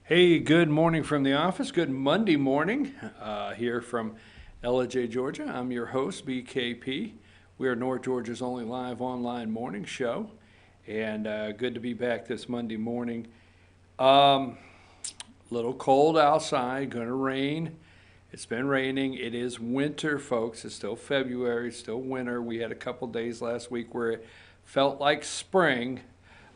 Hey, good morning from the office. Good Monday morning here from LJ, Georgia. I'm your host, BKP. We are North Georgia's only live online morning show, and good to be back this Monday morning. Um, Little cold outside, gonna rain. It's been raining. It is winter, folks. It's still February, it's still winter. We had a couple days last week where it felt like spring,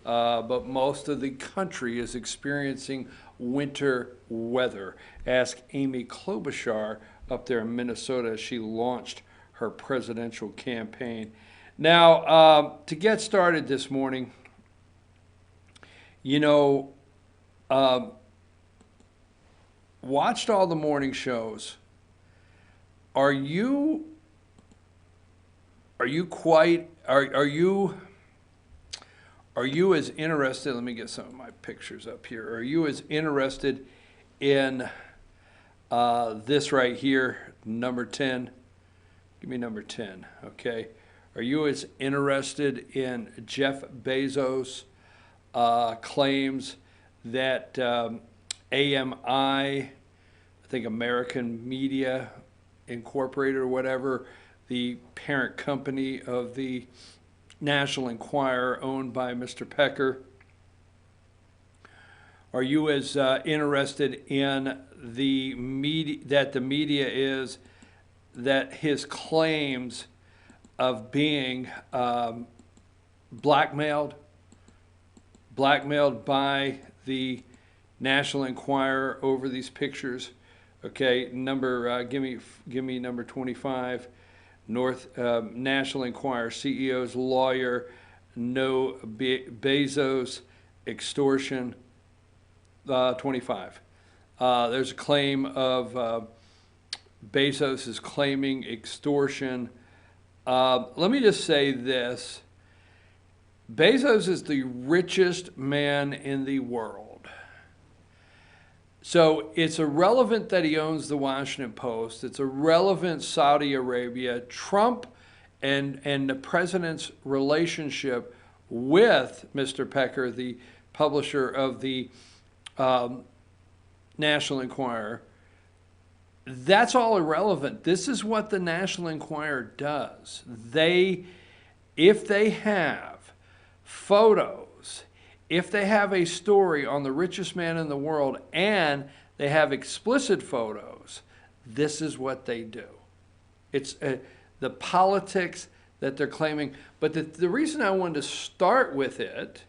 but most of the country is experiencing winter weather. Ask Amy Klobuchar up there in Minnesota as she launched her presidential campaign. Now, to get started this morning, you know, uh, watched all the morning shows. Are you are you quite are you as interested? Let me get some of my pictures up here. Are you as interested in this right here, number 10? Give me number 10, okay? Are you as interested in Jeff Bezos' claims that AMI, I think American Media Incorporated or whatever, the parent company of the National Enquirer owned by Mr. Pecker? Are you as interested in the media that the media is that his claims of being blackmailed, blackmailed by the National Enquirer over these pictures? Okay, give me number 25. North National Enquirer CEO's lawyer, no Bezos extortion. 25. There's a claim of Bezos is claiming extortion. Let me just say this. Bezos is the richest man in the world. So it's irrelevant that he owns the Washington Post. It's irrelevant Saudi Arabia. Trump and the president's relationship with Mr. Pecker, the publisher of the National Enquirer, that's all irrelevant. This is what the National Enquirer does. If they have photos, if they have a story on the richest man in the world and they have explicit photos, this is what they do. It's the politics that they're claiming. But the reason I wanted to start with it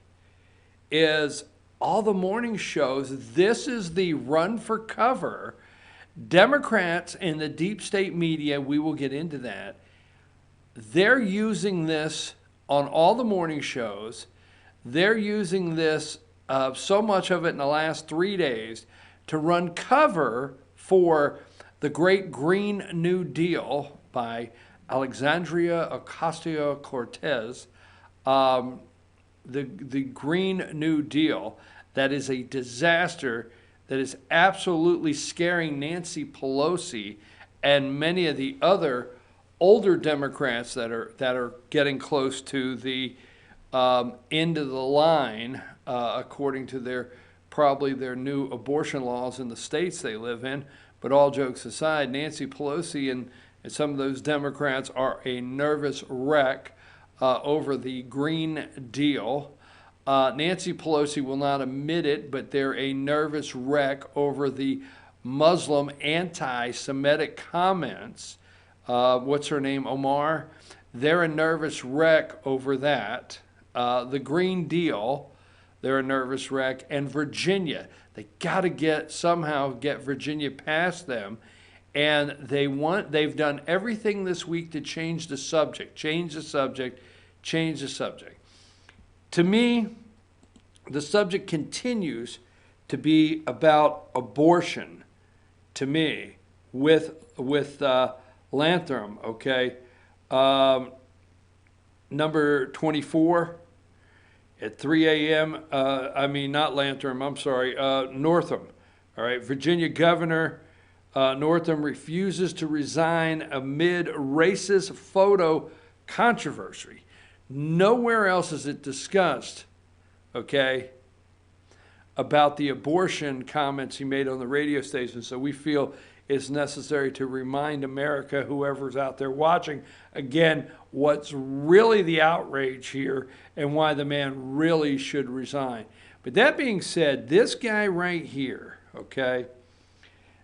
is all the morning shows, this is the run for cover. Democrats and the deep state media, we will get into that, they're using this on all the morning shows. They're using this, so much of it in the last 3 days, to run cover for the Great Green New Deal by Alexandria Ocasio-Cortez. The Green New Deal, that is a disaster that is absolutely scaring Nancy Pelosi and many of the other older Democrats that are getting close to the end of the line, according to probably their new abortion laws in the states they live in. But all jokes aside, Nancy Pelosi and some of those Democrats are a nervous wreck over the Green Deal. Nancy Pelosi will not admit it, but they're a nervous wreck over the Muslim anti-Semitic comments. What's her name? Omar? They're a nervous wreck over that. The Green Deal, they're a nervous wreck. And Virginia, they got to somehow get Virginia past them. And they've done everything this week to change the subject. To me, the subject continues to be about abortion, to me, with Lantham, okay? Number 24 at 3 a.m., not Lantham, I'm sorry, Northam, all right? Virginia Governor Northam refuses to resign amid racist photo controversy. Nowhere else is it discussed, okay? about the abortion comments he made on the radio station. So we feel it's necessary to remind America, whoever's out there watching, again, what's really the outrage here and why the man really should resign. But that being said, this guy right here, okay?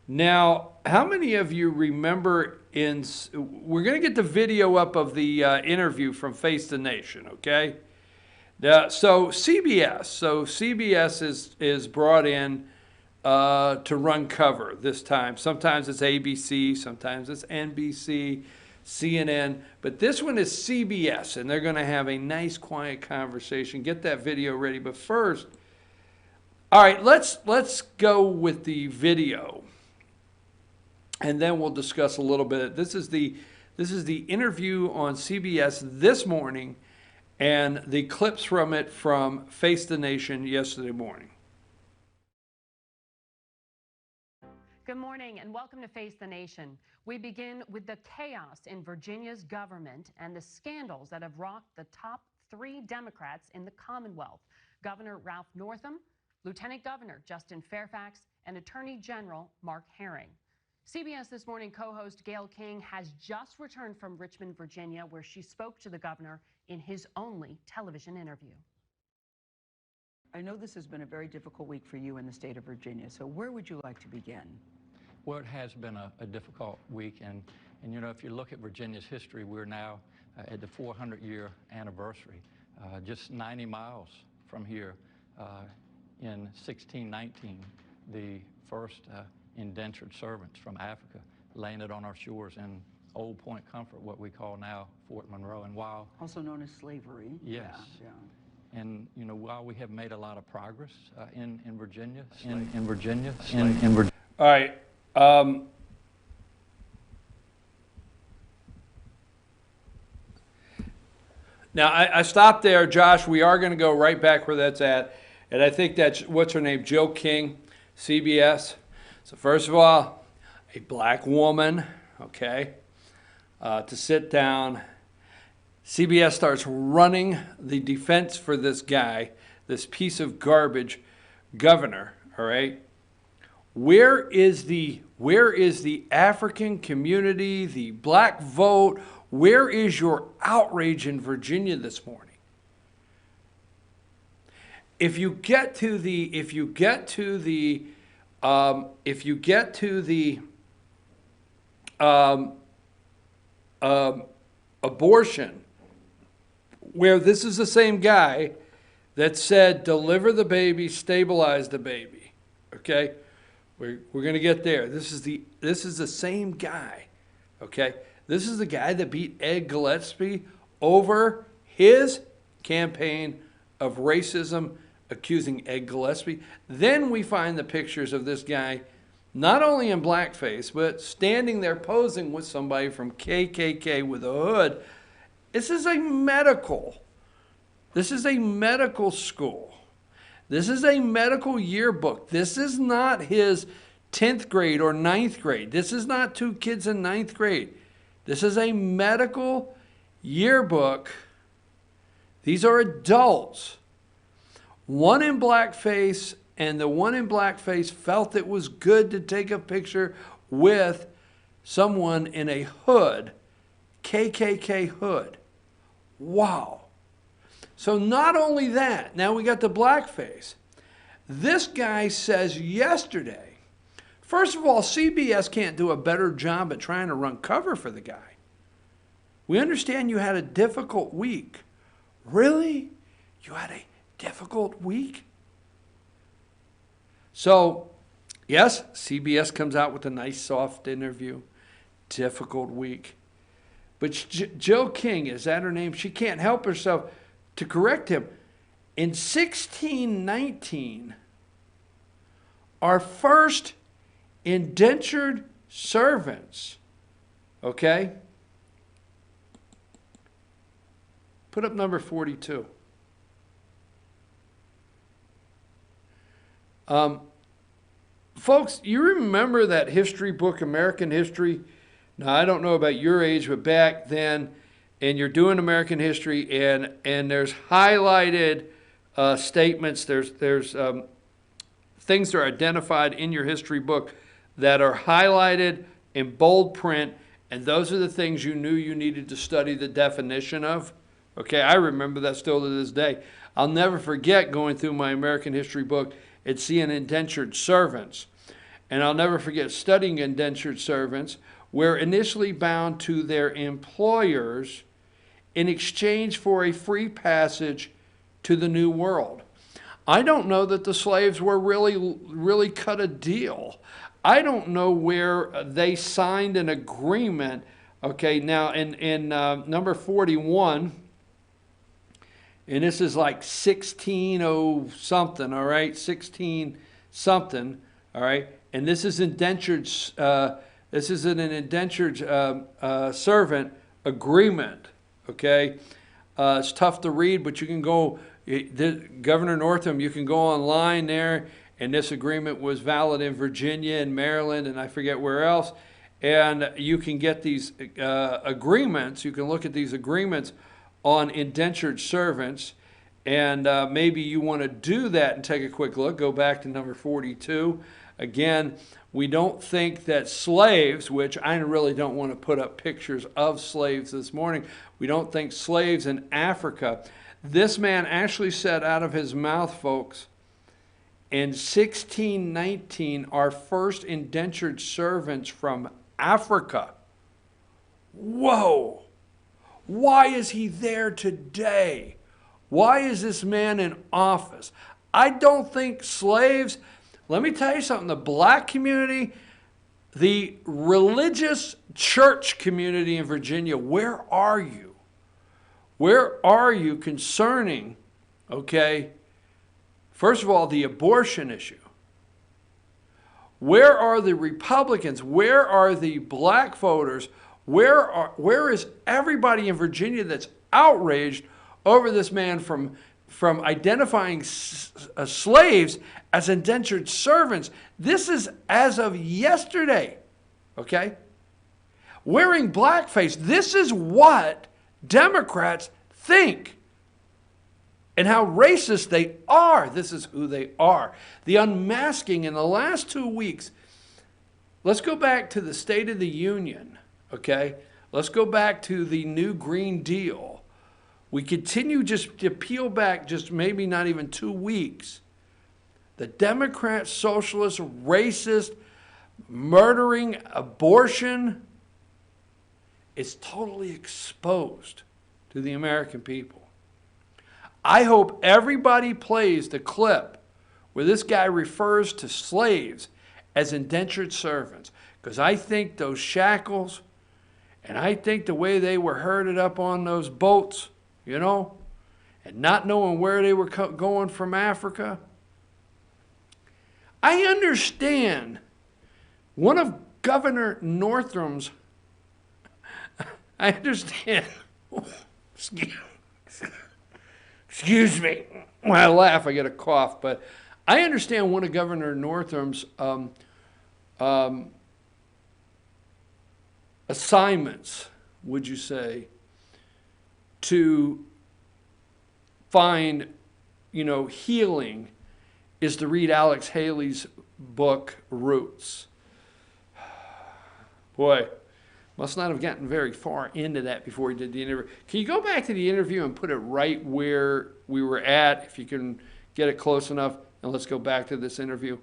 Now, how many of you remember we're going to get the video up of the interview from Face the Nation, okay? So CBS is brought in to run cover this time. Sometimes it's ABC, sometimes it's NBC, CNN, but this one is CBS, and they're going to have a nice, quiet conversation. Get that video ready. But first, all right, let's go with the video, and then we'll discuss a little bit. This is the interview on CBS this morning, and the clips from it from Face the Nation yesterday morning. Good morning and welcome to Face the Nation. We begin with the chaos in Virginia's government and the scandals that have rocked the top 3 Democrats in the Commonwealth: Governor Ralph Northam, Lieutenant Governor Justin Fairfax, and Attorney General Mark Herring. CBS This Morning co-host Gayle King has just returned from Richmond, Virginia, where she spoke to the governor in his only television interview. I know this has been a very difficult week for you in the state of Virginia, so where would you like to begin? Well, it has been a difficult week, and you know, if you look at Virginia's history, we're now at the 400-year anniversary. Just 90 miles from here, in 1619, the first indentured servants from Africa landed on our shores in Old Point Comfort, what we call now Fort Monroe. And while also known as slavery. Yes. Yeah. And you know, while we have made a lot of progress in Virginia, All right. Now I stopped there, Josh. We are going to go right back where that's at, and I think that's what's her name, Joe King, CBS. So first of all, a black woman, okay, to sit down. CBS starts running the defense for this guy, this piece of garbage governor, all right? Where is the African community, the black vote? Where is your outrage in Virginia this morning? If you get to the abortion, where this is the same guy that said, deliver the baby, stabilize the baby. Okay? We're going to get there. This is the same guy. Okay? This is the guy that beat Ed Gillespie over his campaign of racism, accusing Ed Gillespie. Then we find the pictures of this guy not only in blackface, but standing there posing with somebody from KKK with a hood. This is a medical school. This is a medical yearbook. This is not his 10th grade or 9th grade. This is not 2 kids in 9th grade. This is a medical yearbook. These are adults. One in blackface, and the one in blackface felt it was good to take a picture with someone in a hood, KKK hood. Wow. So not only that, now we got the blackface. This guy says yesterday, first of all, CBS can't do a better job at trying to run cover for the guy. We understand you had a difficult week. Really? You had a difficult week? So, yes, CBS comes out with a nice soft interview. Difficult week. But Joe King, is that her name? She can't help herself to correct him. In 1619, our first indentured servants, okay? Put up number 42. Folks, you remember that history book, American History? Now, I don't know about your age, but back then, and you're doing American history, and there's highlighted statements. There's things that are identified in your history book that are highlighted in bold print, and those are the things you knew you needed to study the definition of. Okay, I remember that still to this day. I'll never forget going through my American history book and seeing indentured servants. And I'll never forget studying indentured servants were initially bound to their employers in exchange for a free passage to the New World. I don't know that the slaves were really cut a deal. I don't know where they signed an agreement. Okay, now in number 41, and this is like 1600 something, all right, 16 something, all right, and this is indentured. This is an indentured servant agreement. Okay, it's tough to read, but you can go. Governor Northam, you can go online there, and this agreement was valid in Virginia and Maryland, and I forget where else. And you can get these agreements. You can look at these agreements on indentured servants, and maybe you want to do that and take a quick look. Go back to number 42. Again, we don't think that slaves, which I really don't want to put up pictures of slaves this morning, we don't think slaves in Africa. This man actually said out of his mouth, folks, in 1619, our first indentured servants from Africa. Whoa! Why is he there today? Why is this man in office? I don't think slaves, let me tell you something, the black community, the religious church community in Virginia, where are you? Where are you concerning, okay, first of all, the abortion issue? Where are the Republicans? Where are the black voters? Where is everybody in Virginia that's outraged over this man from identifying slaves as indentured servants? This is as of yesterday, okay? Wearing blackface. This is what Democrats think and how racist they are. This is who they are. The unmasking in the last 2 weeks. Let's go back to the State of the Union, okay? Let's go back to the new Green Deal. We continue just to peel back just maybe not even 2 weeks. The Democrat, socialist, racist, murdering, abortion is totally exposed to the American people. I hope everybody plays the clip where this guy refers to slaves as indentured servants, because I think those shackles and I think the way they were herded up on those boats, you know, and not knowing where they were going from Africa. I understand one of Governor Northam's, I understand, excuse me, when I laugh I get a cough, but I understand one of Governor Northam's assignments, would you say, to find, you know, healing is to read Alex Haley's book, Roots. Boy, must not have gotten very far into that before he did the interview. Can you go back to the interview and put it right where we were at, if you can get it close enough, and let's go back to this interview.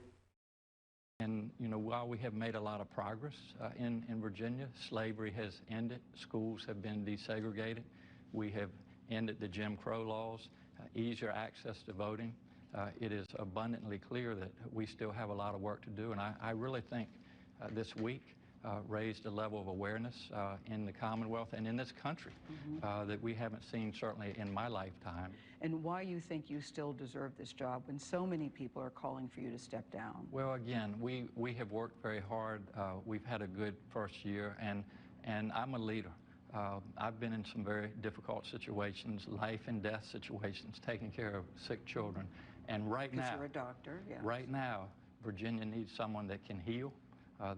And, you know, while we have made a lot of progress in Virginia, slavery has ended, schools have been desegregated, we have ended the Jim Crow laws, easier access to voting. It is abundantly clear that we still have a lot of work to do, and I really think this week raised a level of awareness in the Commonwealth and in this country that we haven't seen certainly in my lifetime. And why you think you still deserve this job when so many people are calling for you to step down? Well, again, we have worked very hard. We've had a good first year, and I'm a leader. I've been in some very difficult situations, life and death situations, taking care of sick children. And right now, you're a doctor, yes. Right now, Virginia needs someone that can heal.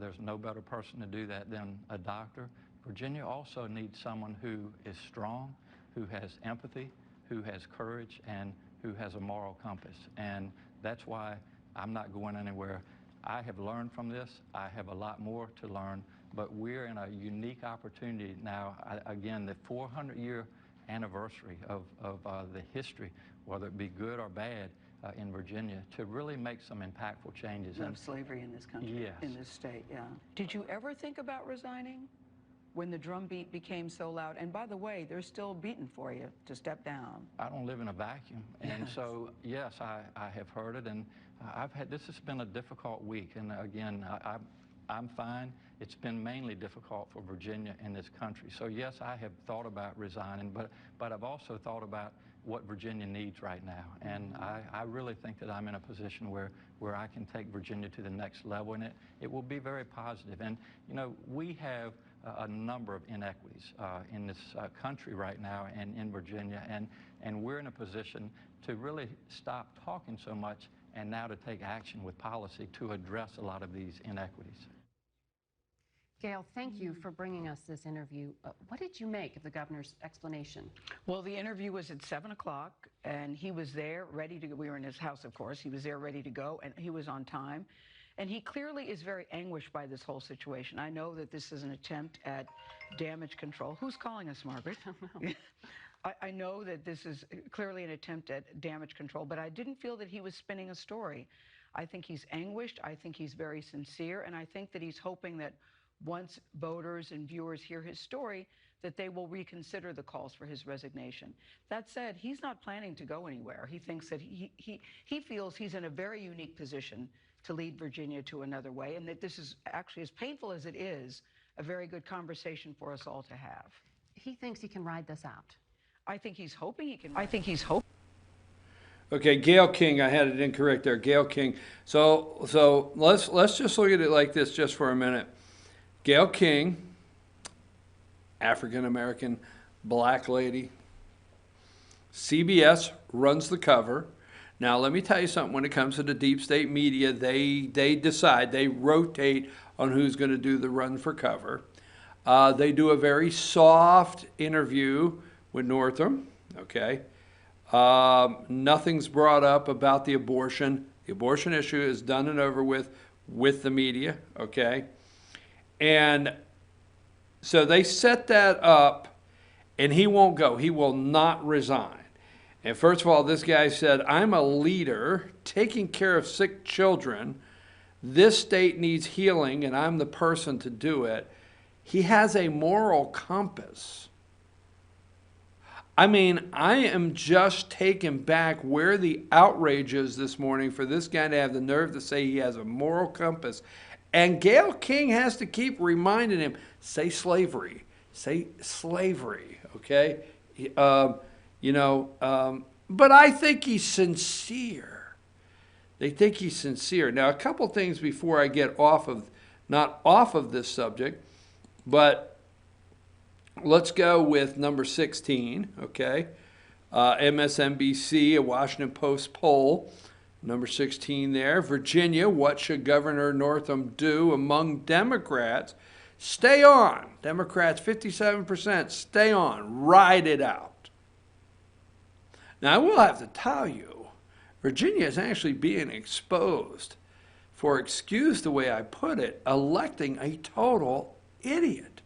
There's no better person to do that than a doctor. Virginia also needs someone who is strong, who has empathy, who has courage, and who has a moral compass. And that's why I'm not going anywhere. I have learned from this. I have a lot more to learn, but we're in a unique opportunity now. Again, the 400-year anniversary of the history, whether it be good or bad, in Virginia, to really make some impactful changes. Of slavery in this country, yes. in this state, yeah. Did you ever think about resigning when the drumbeat became so loud? And by the way, they're still beating for you to step down. I don't live in a vacuum. And Yes. so, yes, I have heard it, and this has been a difficult week. And again, I'm fine. It's been mainly difficult for Virginia and this country. So yes, I have thought about resigning, but I've also thought about what Virginia needs right now. And I really think that I'm in a position where I can take Virginia to the next level, and it will be very positive. And, you know, we have a number of inequities in this country right now and in Virginia, and we're in a position to really stop talking so much and now to take action with policy to address a lot of these inequities. Gail, thank you for bringing us this interview. What did you make of the governor's explanation? Well, the interview was at 7 o'clock, and he was there ready to go. We were in his house, of course. He was there ready to go, and he was on time. And he clearly is very anguished by this whole situation. I know that this is an attempt at damage control. Who's calling us, Margaret? I know that this is clearly an attempt at damage control, but I didn't feel that he was spinning a story. I think he's anguished. I think he's very sincere, and I think that he's hoping that once voters and viewers hear his story, that they will reconsider the calls for his resignation. That said, he's not planning to go anywhere. He thinks that he feels he's in a very unique position to lead Virginia to another way, and that this is actually, as painful as it is, a very good conversation for us all to have. He thinks he can ride this out. I think he's hoping he can. I think he's hoping. Okay, Gail King, I had it incorrect there, Gail King. So let's just look at it like this just for a minute. Gail King, African-American, black lady. CBS runs the cover. Now, let me tell you something. When it comes to the deep state media, they decide, they rotate on who's going to do the run for cover. They do a very soft interview with Northam, okay? Nothing's brought up about the abortion. The abortion issue is done and over with the media, okay? And so they set that up, and he won't go. He will not resign. And first of all, this guy said, I'm a leader taking care of sick children. This state needs healing, and I'm the person to do it. He has a moral compass. I mean, I am just taken back where the outrage is this morning for this guy to have the nerve to say he has a moral compass. And Gail King has to keep reminding him, say slavery, okay? But I think he's sincere. They think he's sincere. Now, a couple things before I get not off of this subject, but let's go with number 16, okay? MSNBC, a Washington Post poll. Number 16 there, Virginia, what should Governor Northam do among Democrats? Stay on. Democrats, 57%, stay on, ride it out. Now, I will have to tell you, Virginia is actually being exposed for, excuse the way I put it, electing a total idiot.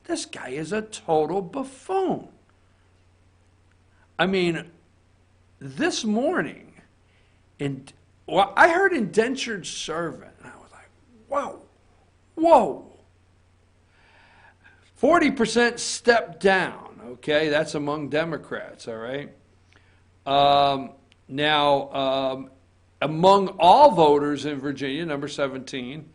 This guy is a total buffoon. I mean, this morning, I heard indentured servant, and I was like, whoa. 40% step down, okay? That's among Democrats, all right? Among all voters in Virginia, number 17,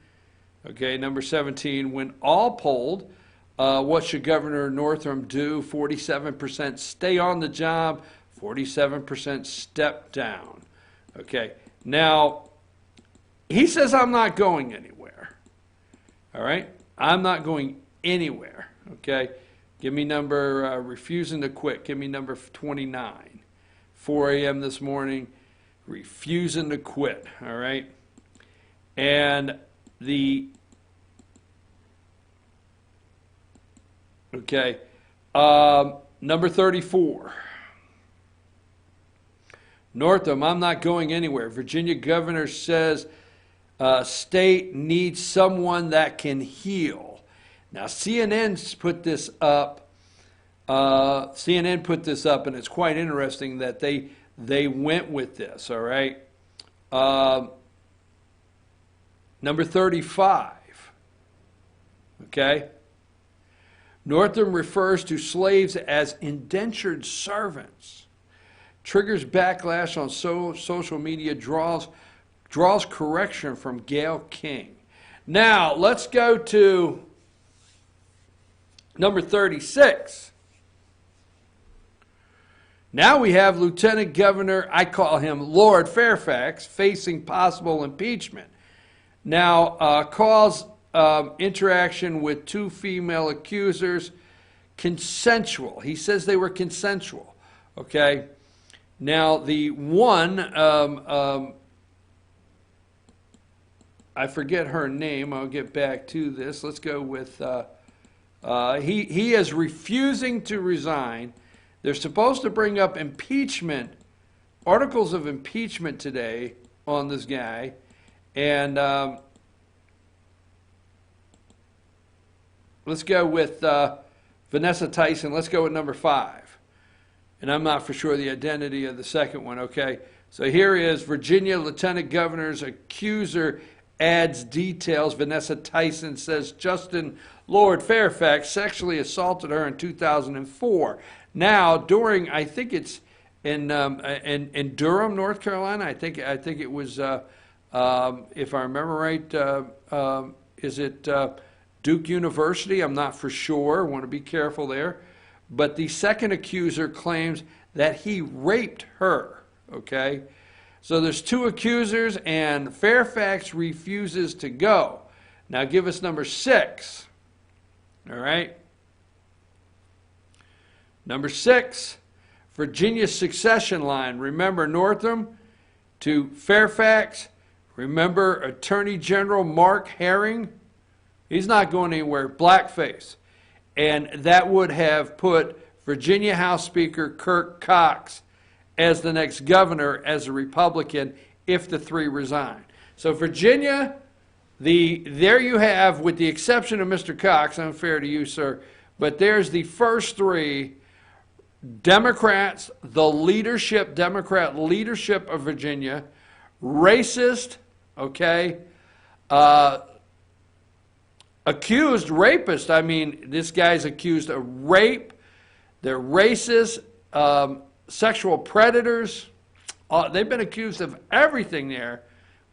okay, number 17, when all polled, what should Governor Northam do? 47% stay on the job, 47% step down. Okay, now, he says I'm not going anywhere, all right? I'm not going anywhere, okay? Give me number, refusing to quit, give me number 29. 4 a.m. this morning, refusing to quit, all right? And number 34. Northam, I'm not going anywhere. Virginia governor says state needs someone that can heal. Now, CNN put this up. CNN put this up, and it's quite interesting that they went with this, all right? Number 35, okay? Northam refers to slaves as indentured servants. Triggers backlash on social media, draws correction from Gayle King. Now, let's go to number 36. Now we have Lieutenant Governor, I call him Lord Fairfax, facing possible impeachment. Now, calls interaction with two female accusers consensual. He says they were consensual, okay? Now, the one, I forget her name. I'll get back to this. Let's go with, he is refusing to resign. They're supposed to bring up impeachment, articles of impeachment today on this guy. And let's go with Vanessa Tyson. Let's go with number 5. And I'm not for sure the identity of the second one, okay? So here is Virginia Lieutenant Governor's accuser adds details. Vanessa Tyson says Justin Lord Fairfax sexually assaulted her in 2004. Now, during, I think it's in Durham, North Carolina. I think it was, if I remember right, is it Duke University? I'm not for sure. I want to be careful there. But the second accuser claims that he raped her, okay? So there's 2 accusers, and Fairfax refuses to go. Now give us number 6, all right? Number 6, Virginia's succession line. Remember Northam to Fairfax. Remember Attorney General Mark Herring? He's not going anywhere. Blackface. And that would have put Virginia House Speaker Kirk Cox as the next governor as a Republican if the 3 resign. So Virginia, there you have, with the exception of Mr. Cox, unfair to you, sir, but there's the first 3 Democrats, the leadership, Democrat leadership of Virginia, racist, okay, accused rapist. I mean, this guy's accused of rape. They're racist, sexual predators. They've been accused of everything there,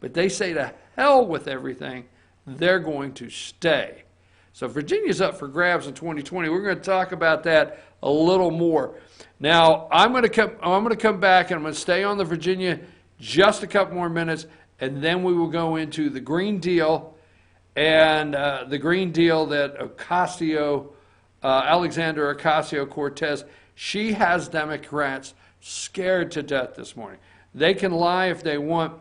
but they say to hell with everything. They're going to stay. So Virginia's up for grabs in 2020. We're going to talk about that a little more. Now, I'm going to come back, and I'm going to stay on the Virginia just a couple more minutes, and then we will go into the Green Deal. And the Green Deal that Alexandria Ocasio-Cortez, she has Democrats scared to death this morning. They can lie if they want,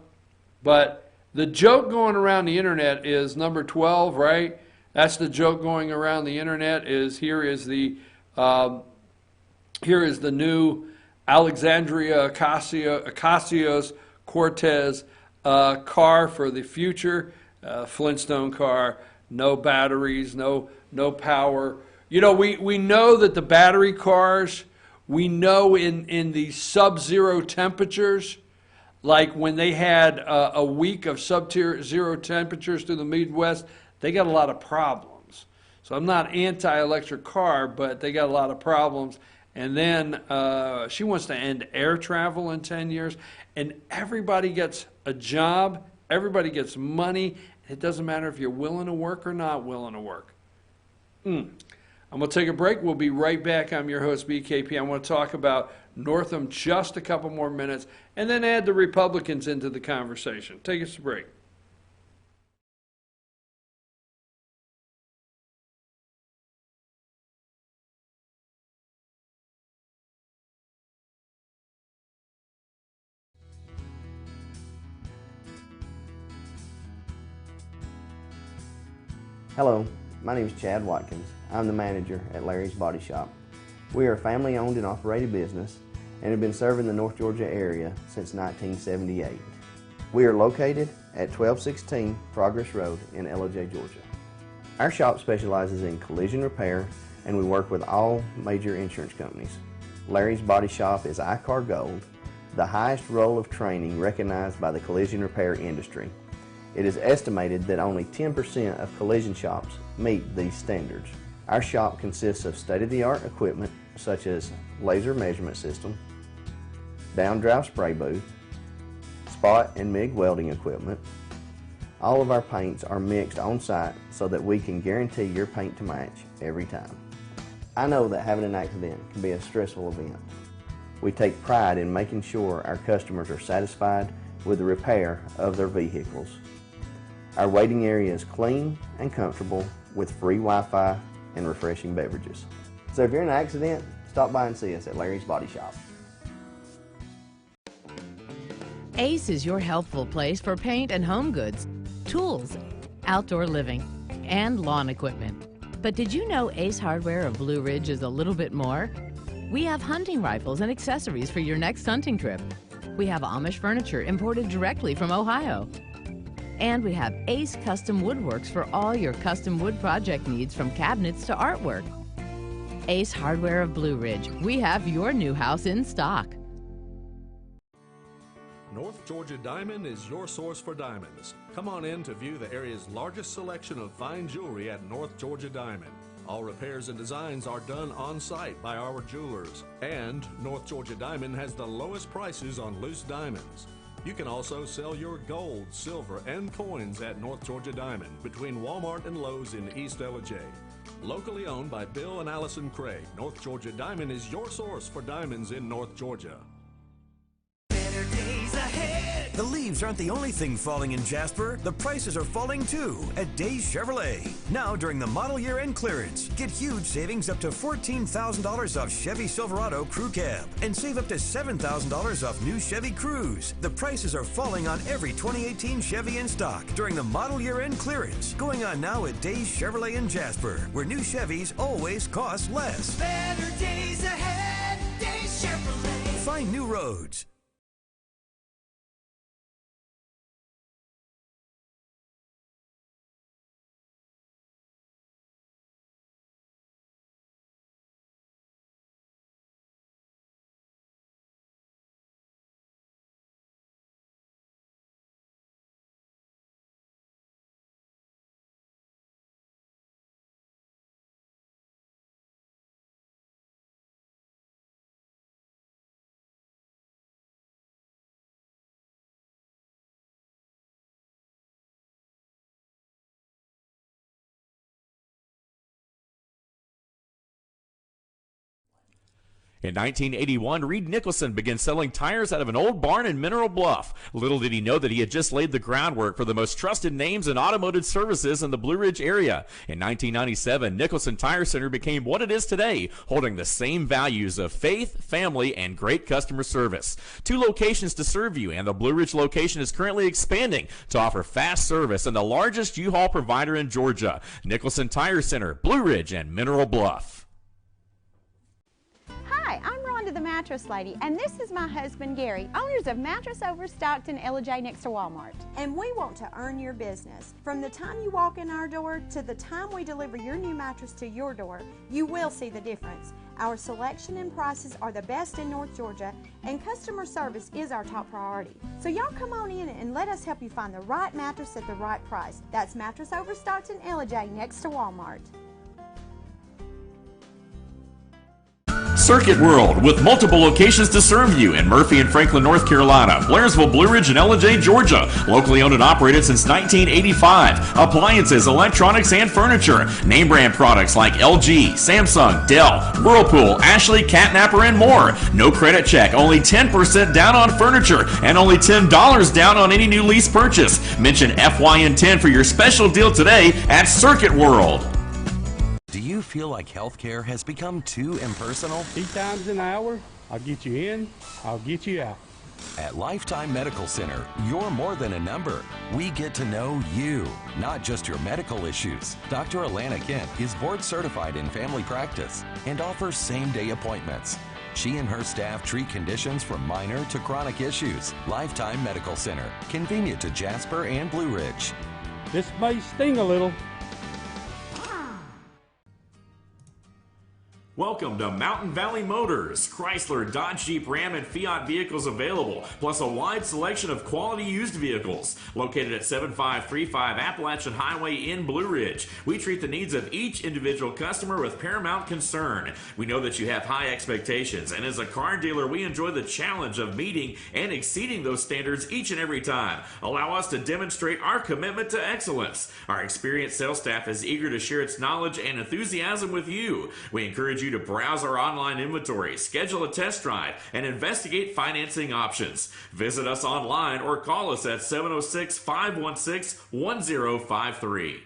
but the joke going around the internet is number 12, right? That's the joke going around the internet is here is the new Alexandria Ocasio-Cortez car for the future. Flintstone car, no batteries, no power. You know, we know that the battery cars, we know in the sub-zero temperatures, like when they had a week of sub-zero temperatures through the Midwest, they got a lot of problems. So I'm not anti-electric car, but they got a lot of problems. And then she wants to end air travel in 10 years, and everybody gets a job, everybody gets money. It doesn't matter if you're willing to work or not willing to work. I'm going to take a break. We'll be right back. I'm your host, BKP. I want to talk about Northam just a couple more minutes and then add the Republicans into the conversation. Take us a break. Hello, my name is Chad Watkins. I'm the manager at Larry's Body Shop. We are a family-owned and operated business, and have been serving the North Georgia area since 1978. We are located at 1216 Progress Road in LJ, Georgia. Our shop specializes in collision repair, and we work with all major insurance companies. Larry's Body Shop is ICAR Gold, the highest role of training recognized by the collision repair industry. It is estimated that only 10% of collision shops meet these standards. Our shop consists of state-of-the-art equipment such as laser measurement system, down-drive spray booth, spot and MIG welding equipment. All of our paints are mixed on-site so that we can guarantee your paint to match every time. I know that having an accident can be a stressful event. We take pride in making sure our customers are satisfied with the repair of their vehicles. Our waiting area is clean and comfortable with free Wi-Fi and refreshing beverages. So if you're in an accident, stop by and see us at Larry's Body Shop. Ace is your healthful place for paint and home goods, tools, outdoor living, and lawn equipment. But did you know Ace Hardware of Blue Ridge is a little bit more? We have hunting rifles and accessories for your next hunting trip. We have Amish furniture imported directly from Ohio. And we have Ace Custom Woodworks for all your custom wood project needs, from cabinets to artwork. Ace Hardware of Blue Ridge. We have your new house in stock. North Georgia Diamond is your source for diamonds. Come on in to view the area's largest selection of fine jewelry at North Georgia Diamond. All repairs and designs are done on-site by our jewelers. And North Georgia Diamond has the lowest prices on loose diamonds. You can also sell your gold, silver, and coins at North Georgia Diamond between Walmart and Lowe's in East LJ. Locally owned by Bill and Allison Craig, North Georgia Diamond is your source for diamonds in North Georgia. The leaves aren't the only thing falling in Jasper. The prices are falling too at Days Chevrolet. Now during the model year end clearance, get huge savings up to $14,000 off Chevy Silverado Crew Cab and save up to $7,000 off new Chevy Cruze. The prices are falling on every 2018 Chevy in stock during the model year end clearance, going on now at Days Chevrolet in Jasper, where new Chevys always cost less. Better days ahead, Days Chevrolet. Find new roads. In 1981, Reed Nicholson began selling tires out of an old barn in Mineral Bluff. Little did he know that he had just laid the groundwork for the most trusted names in automotive services in the Blue Ridge area. In 1997, Nicholson Tire Center became what it is today, holding the same values of faith, family, and great customer service. 2 locations to serve you, and the Blue Ridge location is currently expanding to offer fast service and the largest U-Haul provider in Georgia. Nicholson Tire Center, Blue Ridge, and Mineral Bluff. Hi, I'm Rhonda the Mattress Lady, and this is my husband Gary, owners of Mattress Overstocked in LJ next to Walmart. And we want to earn your business. From the time you walk in our door to the time we deliver your new mattress to your door, you will see the difference. Our selection and prices are the best in North Georgia, and customer service is our top priority. So y'all come on in and let us help you find the right mattress at the right price. That's Mattress Overstocked in LJ next to Walmart. Circuit World, with multiple locations to serve you in Murphy and Franklin, North Carolina, Blairsville, Blue Ridge, and LJ, Georgia. Locally owned and operated since 1985. Appliances, electronics, and furniture. Name brand products like LG, Samsung, Dell, Whirlpool, Ashley, Catnapper, and more. No credit check, only 10% down on furniture, and only $10 down on any new lease purchase. Mention FYN10 for your special deal today at Circuit World. Do you feel like healthcare has become too impersonal? 3 times an hour, I'll get you in, I'll get you out. At Lifetime Medical Center, you're more than a number. We get to know you, not just your medical issues. Dr. Alana Kent is board certified in family practice and offers same-day appointments. She and her staff treat conditions from minor to chronic issues. Lifetime Medical Center, convenient to Jasper and Blue Ridge. This may sting a little. Welcome to Mountain Valley Motors. Chrysler, Dodge, Jeep, Ram, and Fiat vehicles available, plus a wide selection of quality used vehicles. Located at 7535 Appalachian Highway in Blue Ridge, we treat the needs of each individual customer with paramount concern. We know that you have high expectations, and as a car dealer, we enjoy the challenge of meeting and exceeding those standards each and every time. Allow us to demonstrate our commitment to excellence. Our experienced sales staff is eager to share its knowledge and enthusiasm with you. We encourage you to browse our online inventory, schedule a test drive, and investigate financing options. Visit us online or call us at 706-516-1053.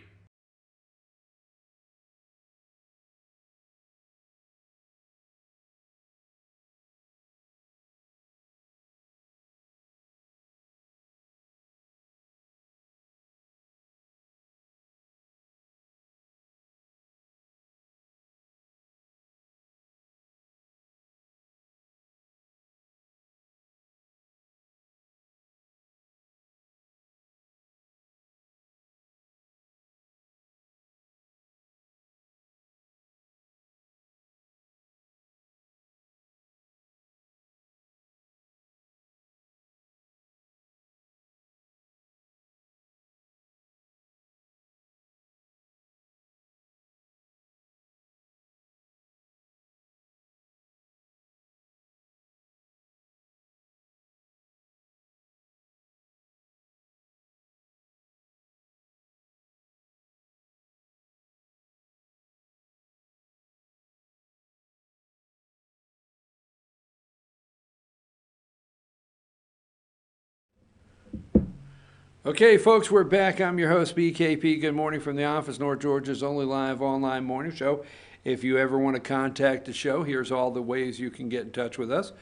Okay, folks, we're back. I'm your host, BKP. Good morning from the office, North Georgia's only live online morning show. If you ever want to contact the show, here's all the ways you can get in touch with us.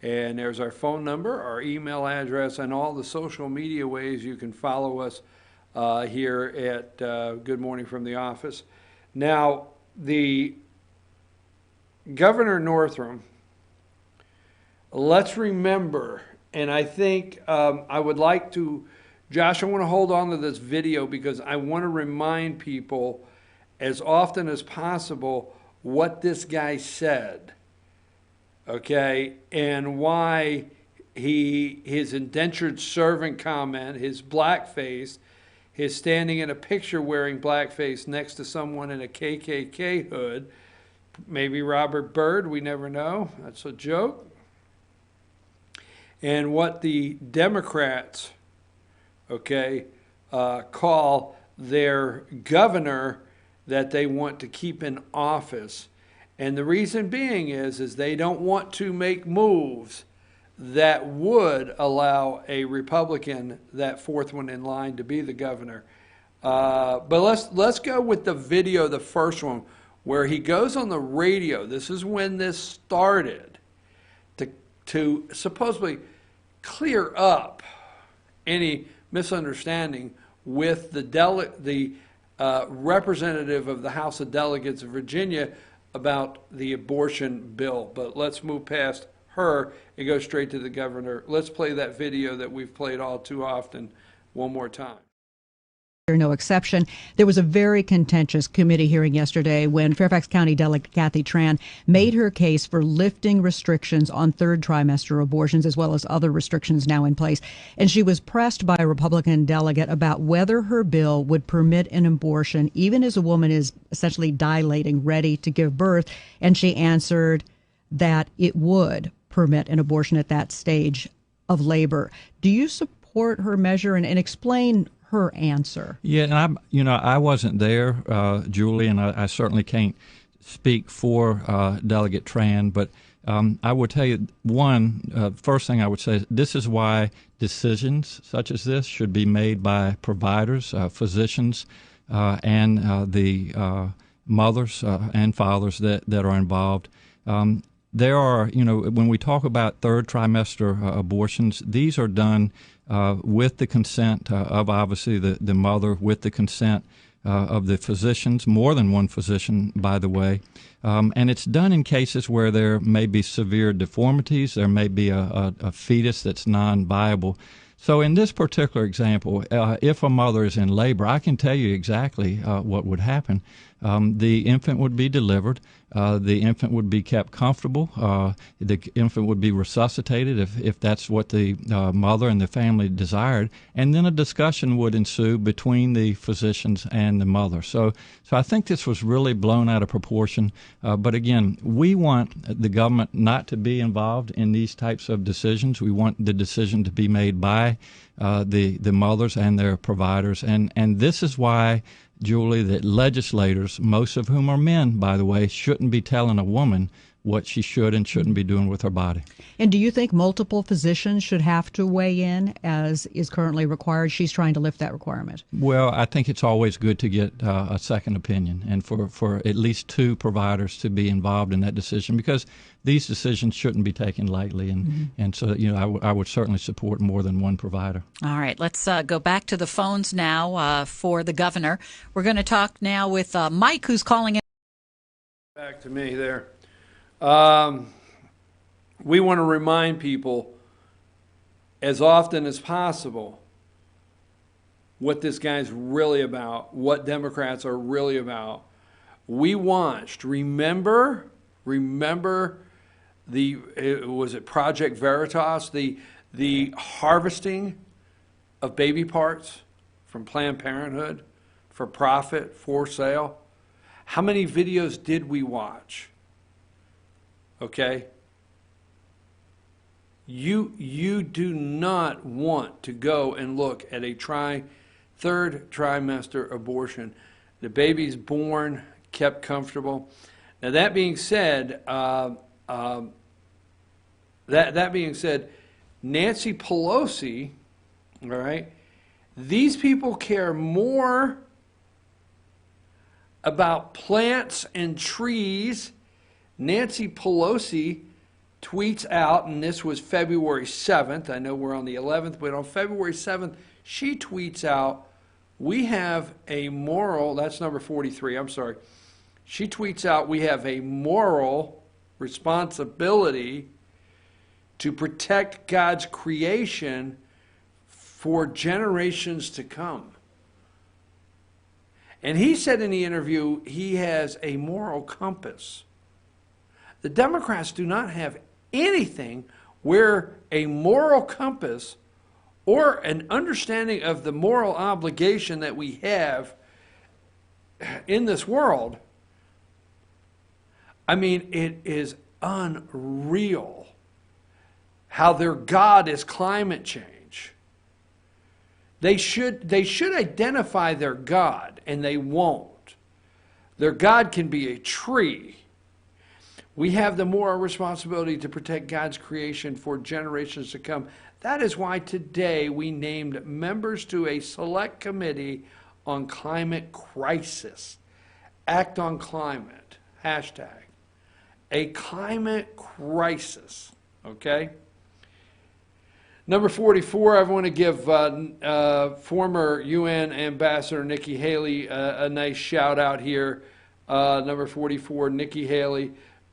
And there's our phone number, our email address, and all the social media ways you can follow us here at Good Morning from the office. Now, the Governor Northam, let's remember, and I think I would like to, Josh, I want to hold on to this video because I want to remind people as often as possible what this guy said, okay, and why his indentured servant comment, his blackface, his standing in a picture wearing blackface next to someone in a KKK hood, maybe Robert Byrd, we never know, that's a joke, and what the Democrats, okay, call their governor that they want to keep in office. And the reason being is they don't want to make moves that would allow a Republican, that fourth one in line, to be the governor. But let's go with the video, the first one, where he goes on the radio. This is when this started, to supposedly clear up any misunderstanding with the representative of the House of Delegates of Virginia about the abortion bill. But let's move past her and go straight to the governor. Let's play that video that we've played all too often one more time. No exception. There was a very contentious committee hearing yesterday when Fairfax County Delegate Kathy Tran made her case for lifting restrictions on third trimester abortions, as well as other restrictions now in place. And she was pressed by a Republican delegate about whether her bill would permit an abortion even as a woman is essentially dilating, ready to give birth. And she answered that it would permit an abortion at that stage of labor. Do you support her measure, and explain her answer? Yeah, and I wasn't there, Julie, and I certainly can't speak for Delegate Tran, but I would tell you, first thing I would say is this is why decisions such as this should be made by providers, physicians, and the mothers and fathers that are involved. There are, when we talk about third trimester abortions, these are done with the consent of obviously the mother, with the consent of the physicians, more than one physician, by the way. And it's done in cases where there may be severe deformities, there may be a fetus that's non-viable. So in this particular example, if a mother is in labor, I can tell you exactly what would happen. The infant would be delivered. The infant would be kept comfortable. The infant would be resuscitated if that's what the mother and the family desired. And then a discussion would ensue between the physicians and the mother. So I think this was really blown out of proportion. But again, we want the government not to be involved in these types of decisions. We want the decision to be made by the mothers and their providers. And this is why, Julie, that legislators, most of whom are men, by the way, shouldn't be telling a woman what she should and shouldn't be doing with her body. And do you think multiple physicians should have to weigh in, as is currently required? She's trying to lift that requirement. Well, I think it's always good to get a second opinion, and for at least two providers to be involved in that decision, because these decisions shouldn't be taken lightly. And so, I would certainly support more than one provider. All right, let's go back to the phones now for the governor. We're going to talk now with Mike, who's calling in. Back to me there. We want to remind people as often as possible what this guy's really about, what Democrats are really about. We watched, remember was it Project Veritas, the harvesting of baby parts from Planned Parenthood for profit, for sale? How many videos did we watch? Okay? You do not want to go and look at a third trimester abortion. The baby's born, kept comfortable. Now that being said, Nancy Pelosi, all right, these people care more about plants and trees. Nancy Pelosi tweets out, and this was February 7th. I know we're on the 11th, but on February 7th, she tweets out, we have a moral, that's number 43, I'm sorry. She tweets out, we have a moral responsibility to protect God's creation for generations to come. And he said in the interview, he has a moral compass. The Democrats do not have anything where a moral compass or an understanding of the moral obligation that we have in this world. I mean, it is unreal how their God is climate change. They should identify their God, and they won't. Their God can be a tree. We have the moral responsibility to protect God's creation for generations to come. That is why today we named members to a select committee on climate crisis. Act on climate. Hashtag. A climate crisis. Okay? Number 44, I want to give former UN Ambassador Nikki Haley a nice shout out here. Number 44, Nikki Haley.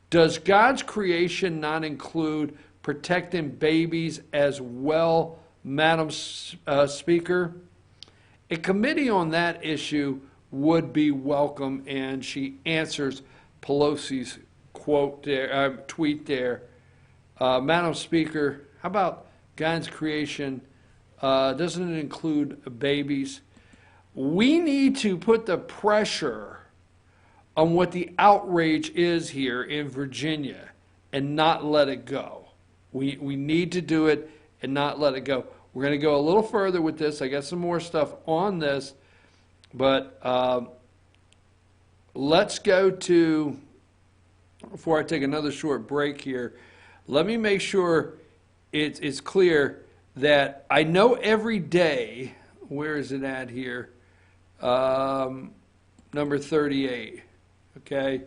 Does God's creation not include protecting babies as well, Madam Speaker? A committee on that issue would be welcome, and she answers Pelosi's tweet there. Madam Speaker, how about God's creation? Doesn't it include babies? We need to put the pressure on what the outrage is here in Virginia and not let it go. We need to do it and not let it go. We're going to go a little further with this. I got some more stuff on this, but let's go to, before I take another short break here, let me make sure it's clear that I know every day, where is it at here? Number 38. Okay.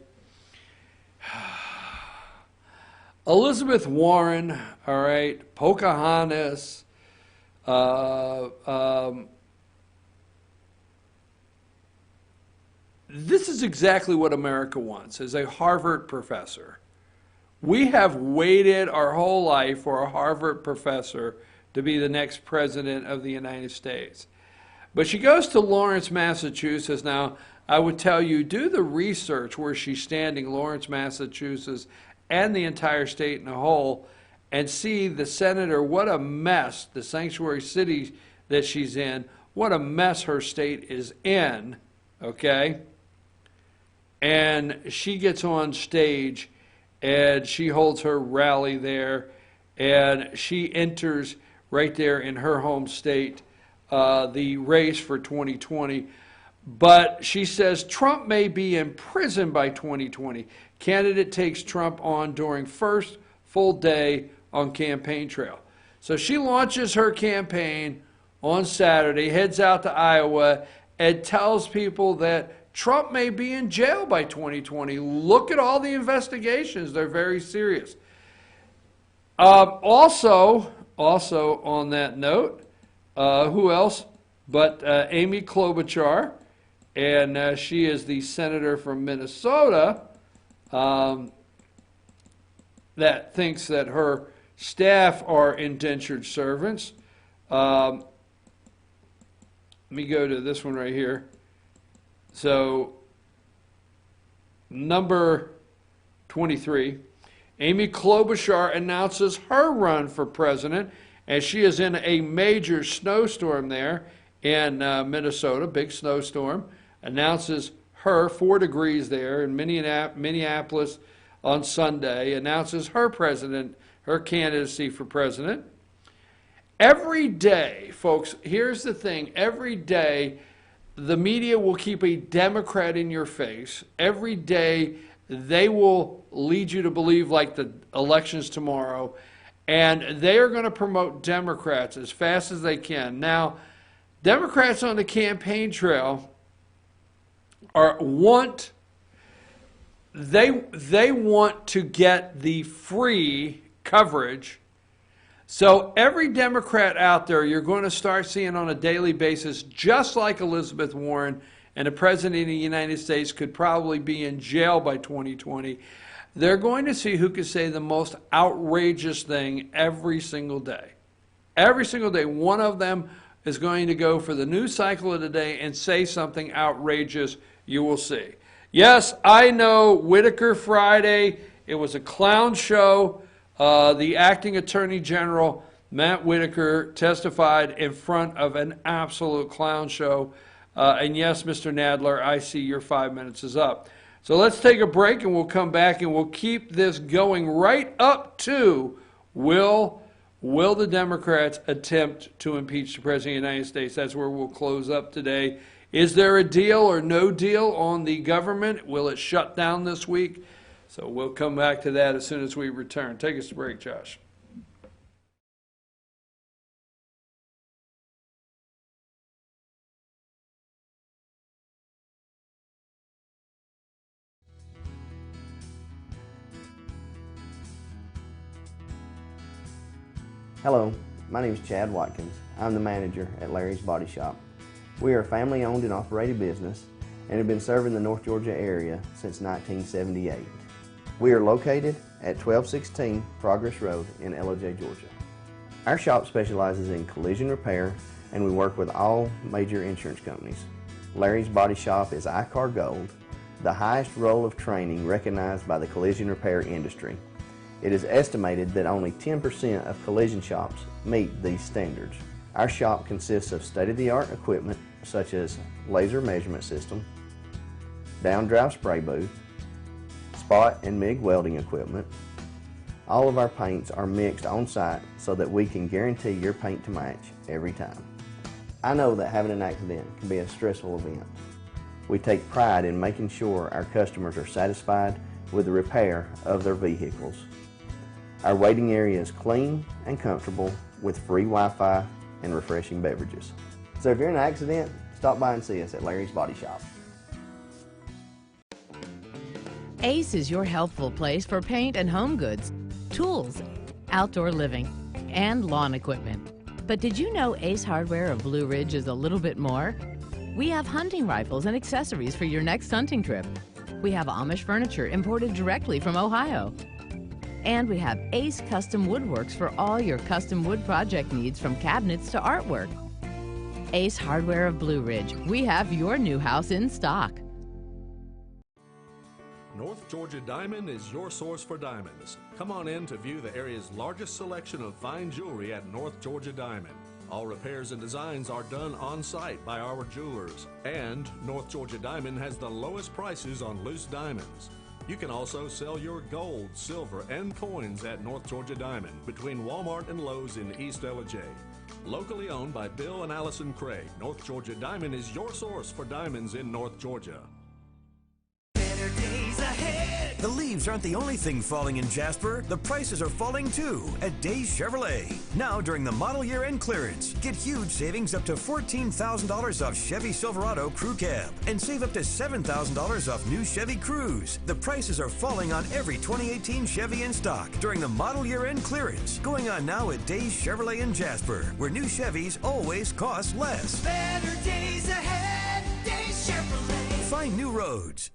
Elizabeth Warren, all right, Pocahontas, this is exactly what America wants. As a Harvard professor, we have waited our whole life for a Harvard professor to be the next president of the United States. But she goes to Lawrence, Massachusetts. Now, I would tell you, do the research where she's standing, Lawrence, Massachusetts, and the entire state in a whole, and see the senator, what a mess, the sanctuary city that she's in, what a mess her state is in, okay? And she gets on stage, and she holds her rally there, and she enters right there in her home state the race for 2020. But she says Trump may be in prison by 2020. Candidate takes Trump on during first full day on campaign trail. So she launches her campaign on Saturday, heads out to Iowa, and tells people that Trump may be in jail by 2020. Look at all the investigations. They're very serious. Also on that note, who else but Amy Klobuchar, and she is the senator from Minnesota that thinks that her staff are indentured servants. Let me go to this one right here. So, number 23, Amy Klobuchar announces her run for president, and she is in a major snowstorm there in Minnesota, big snowstorm. Announces her 4 degrees there in Minneapolis on Sunday, announces her candidacy for president. Every day, folks, here's the thing, every day the media will keep a Democrat in your face. Every day they will lead you to believe like the election's tomorrow, and they are going to promote Democrats as fast as they can. Now, Democrats on the campaign trail want to get the free coverage. So every Democrat out there, you're going to start seeing on a daily basis, just like Elizabeth Warren and the President of the United States could probably be in jail by 2020. They're going to see who can say the most outrageous thing every single day. Every single day, one of them is going to go for the news cycle of the day and say something outrageous. You will see. Yes, I know, Whitaker Friday, it was a clown show. The acting attorney general, Matt Whitaker, testified in front of an absolute clown show. And yes, Mr. Nadler, I see your 5 minutes is up. So let's take a break, and we'll come back, and we'll keep this going right up to will the Democrats attempt to impeach the President of the United States? That's where we'll close up today. Is there a deal or no deal on the government? Will it shut down this week? So we'll come back to that as soon as we return. Take us to break, Josh. Hello, my name is Chad Watkins. I'm the manager at Larry's Body Shop. We are a family-owned and operated business and have been serving the North Georgia area since 1978. We are located at 1216 Progress Road in LOJ, Georgia. Our shop specializes in collision repair, and we work with all major insurance companies. Larry's Body Shop is ICAR Gold, the highest role of training recognized by the collision repair industry. It is estimated that only 10% of collision shops meet these standards. Our shop consists of state-of-the-art equipment such as laser measurement system, down-drive spray booth, spot and MIG welding equipment. All of our paints are mixed on-site so that we can guarantee your paint to match every time. I know that having an accident can be a stressful event. We take pride in making sure our customers are satisfied with the repair of their vehicles. Our waiting area is clean and comfortable with free Wi-Fi and refreshing beverages. So if you're in an accident, stop by and see us at Larry's Body Shop. Ace is your healthful place for paint and home goods, tools, outdoor living, and lawn equipment. But did you know Ace Hardware of Blue Ridge is a little bit more? We have hunting rifles and accessories for your next hunting trip. We have Amish furniture imported directly from Ohio. And we have Ace Custom Woodworks for all your custom wood project needs, from cabinets to artwork. Ace Hardware of Blue Ridge. We have your new house in stock. North Georgia Diamond is your source for diamonds. Come on in to view the area's largest selection of fine jewelry at North Georgia Diamond. All repairs and designs are done on site by our jewelers. And North Georgia Diamond has the lowest prices on loose diamonds. You can also sell your gold, silver, and coins at North Georgia Diamond between Walmart and Lowe's in East Ellijay. Locally owned by Bill and Allison Craig, North Georgia Diamond is your source for diamonds in North Georgia. Better days ahead. The leaves aren't the only thing falling in Jasper. The prices are falling too at Days Chevrolet. Now during the model year end clearance, get huge savings up to $14,000 off Chevy Silverado Crew Cab and save up to $7,000 off new Chevy Cruze. The prices are falling on every 2018 Chevy in stock during the model year end clearance, going on now at Days Chevrolet in Jasper, where new Chevys always cost less. Better days ahead. Days Chevrolet. Find new roads.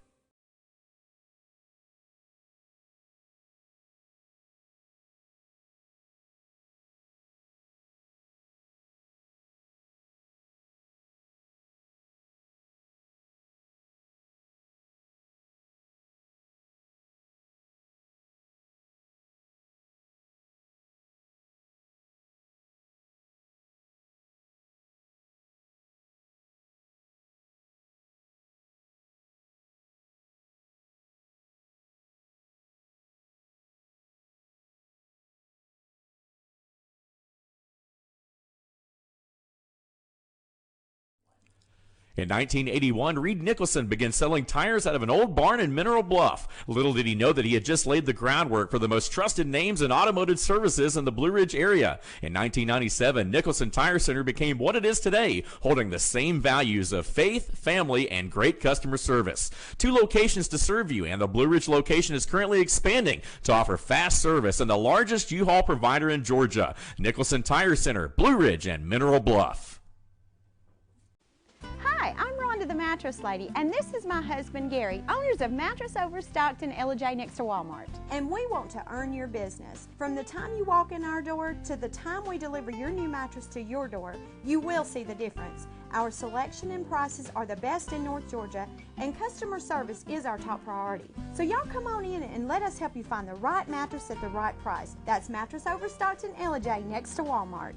In 1981, Reed Nicholson began selling tires out of an old barn in Mineral Bluff. Little did he know that he had just laid the groundwork for the most trusted names in automotive services in the Blue Ridge area. In 1997, Nicholson Tire Center became what it is today, holding the same values of faith, family, and great customer service. 2 locations to serve you, and the Blue Ridge location is currently expanding to offer fast service and the largest U-Haul provider in Georgia. Nicholson Tire Center, Blue Ridge, and Mineral Bluff. Hi, I'm Rhonda the Mattress Lady, and this is my husband Gary, owners of Mattress Overstocked in Ellijay next to Walmart. And we want to earn your business. From the time you walk in our door to the time we deliver your new mattress to your door, you will see the difference. Our selection and prices are the best in North Georgia, and customer service is our top priority. So y'all come on in and let us help you find the right mattress at the right price. That's Mattress Overstocked in Ellijay next to Walmart.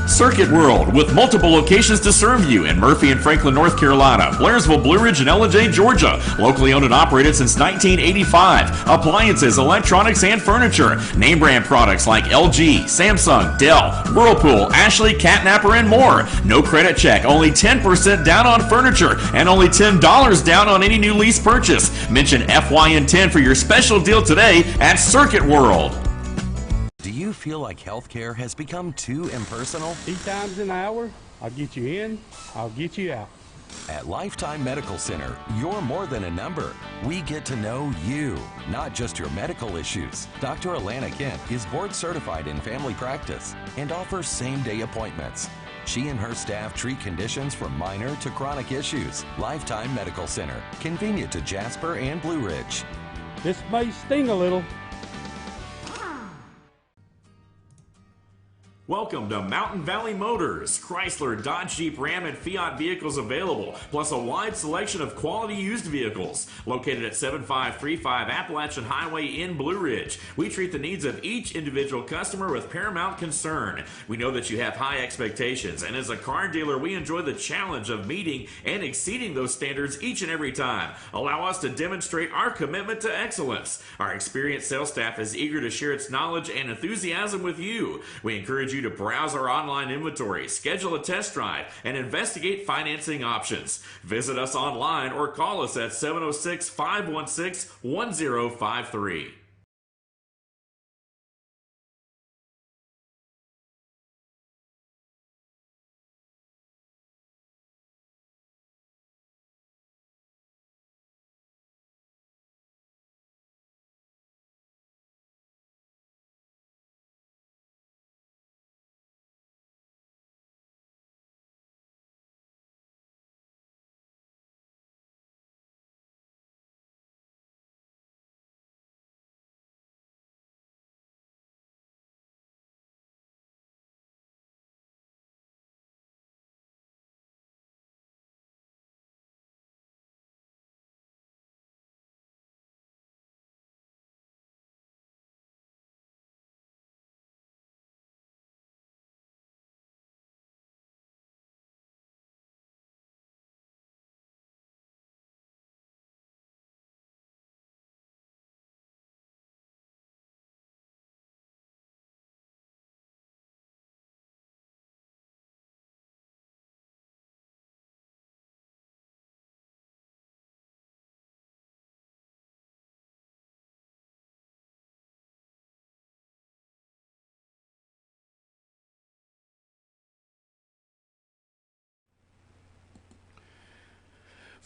Circuit World, with multiple locations to serve you in Murphy and Franklin, North Carolina, Blairsville, Blue Ridge, and Ellijay, Georgia. Locally owned and operated since 1985. Appliances, electronics, and furniture. Name brand products like LG, Samsung, Dell, Whirlpool, Ashley, Catnapper, and more. No credit check, only 10% down on furniture, and only $10 down on any new lease purchase. Mention FYN10 for your special deal today at Circuit World. Do you feel like healthcare has become too impersonal? 3 times an hour, I'll get you in, I'll get you out. At Lifetime Medical Center, you're more than a number. We get to know you, not just your medical issues. Dr. Alana Kent is board certified in family practice and offers same-day appointments. She and her staff treat conditions from minor to chronic issues. Lifetime Medical Center, convenient to Jasper and Blue Ridge. This may sting a little. Welcome to Mountain Valley Motors. Chrysler, Dodge, Jeep, Ram, and Fiat vehicles available, plus a wide selection of quality used vehicles. Located at 7535 Appalachian Highway in Blue Ridge, we treat the needs of each individual customer with paramount concern. We know that you have high expectations, and as a car dealer, we enjoy the challenge of meeting and exceeding those standards each and every time. Allow us to demonstrate our commitment to excellence. Our experienced sales staff is eager to share its knowledge and enthusiasm with you. We encourage you to browse our online inventory, schedule a test drive, and investigate financing options. Visit us online or call us at 706-516-1053.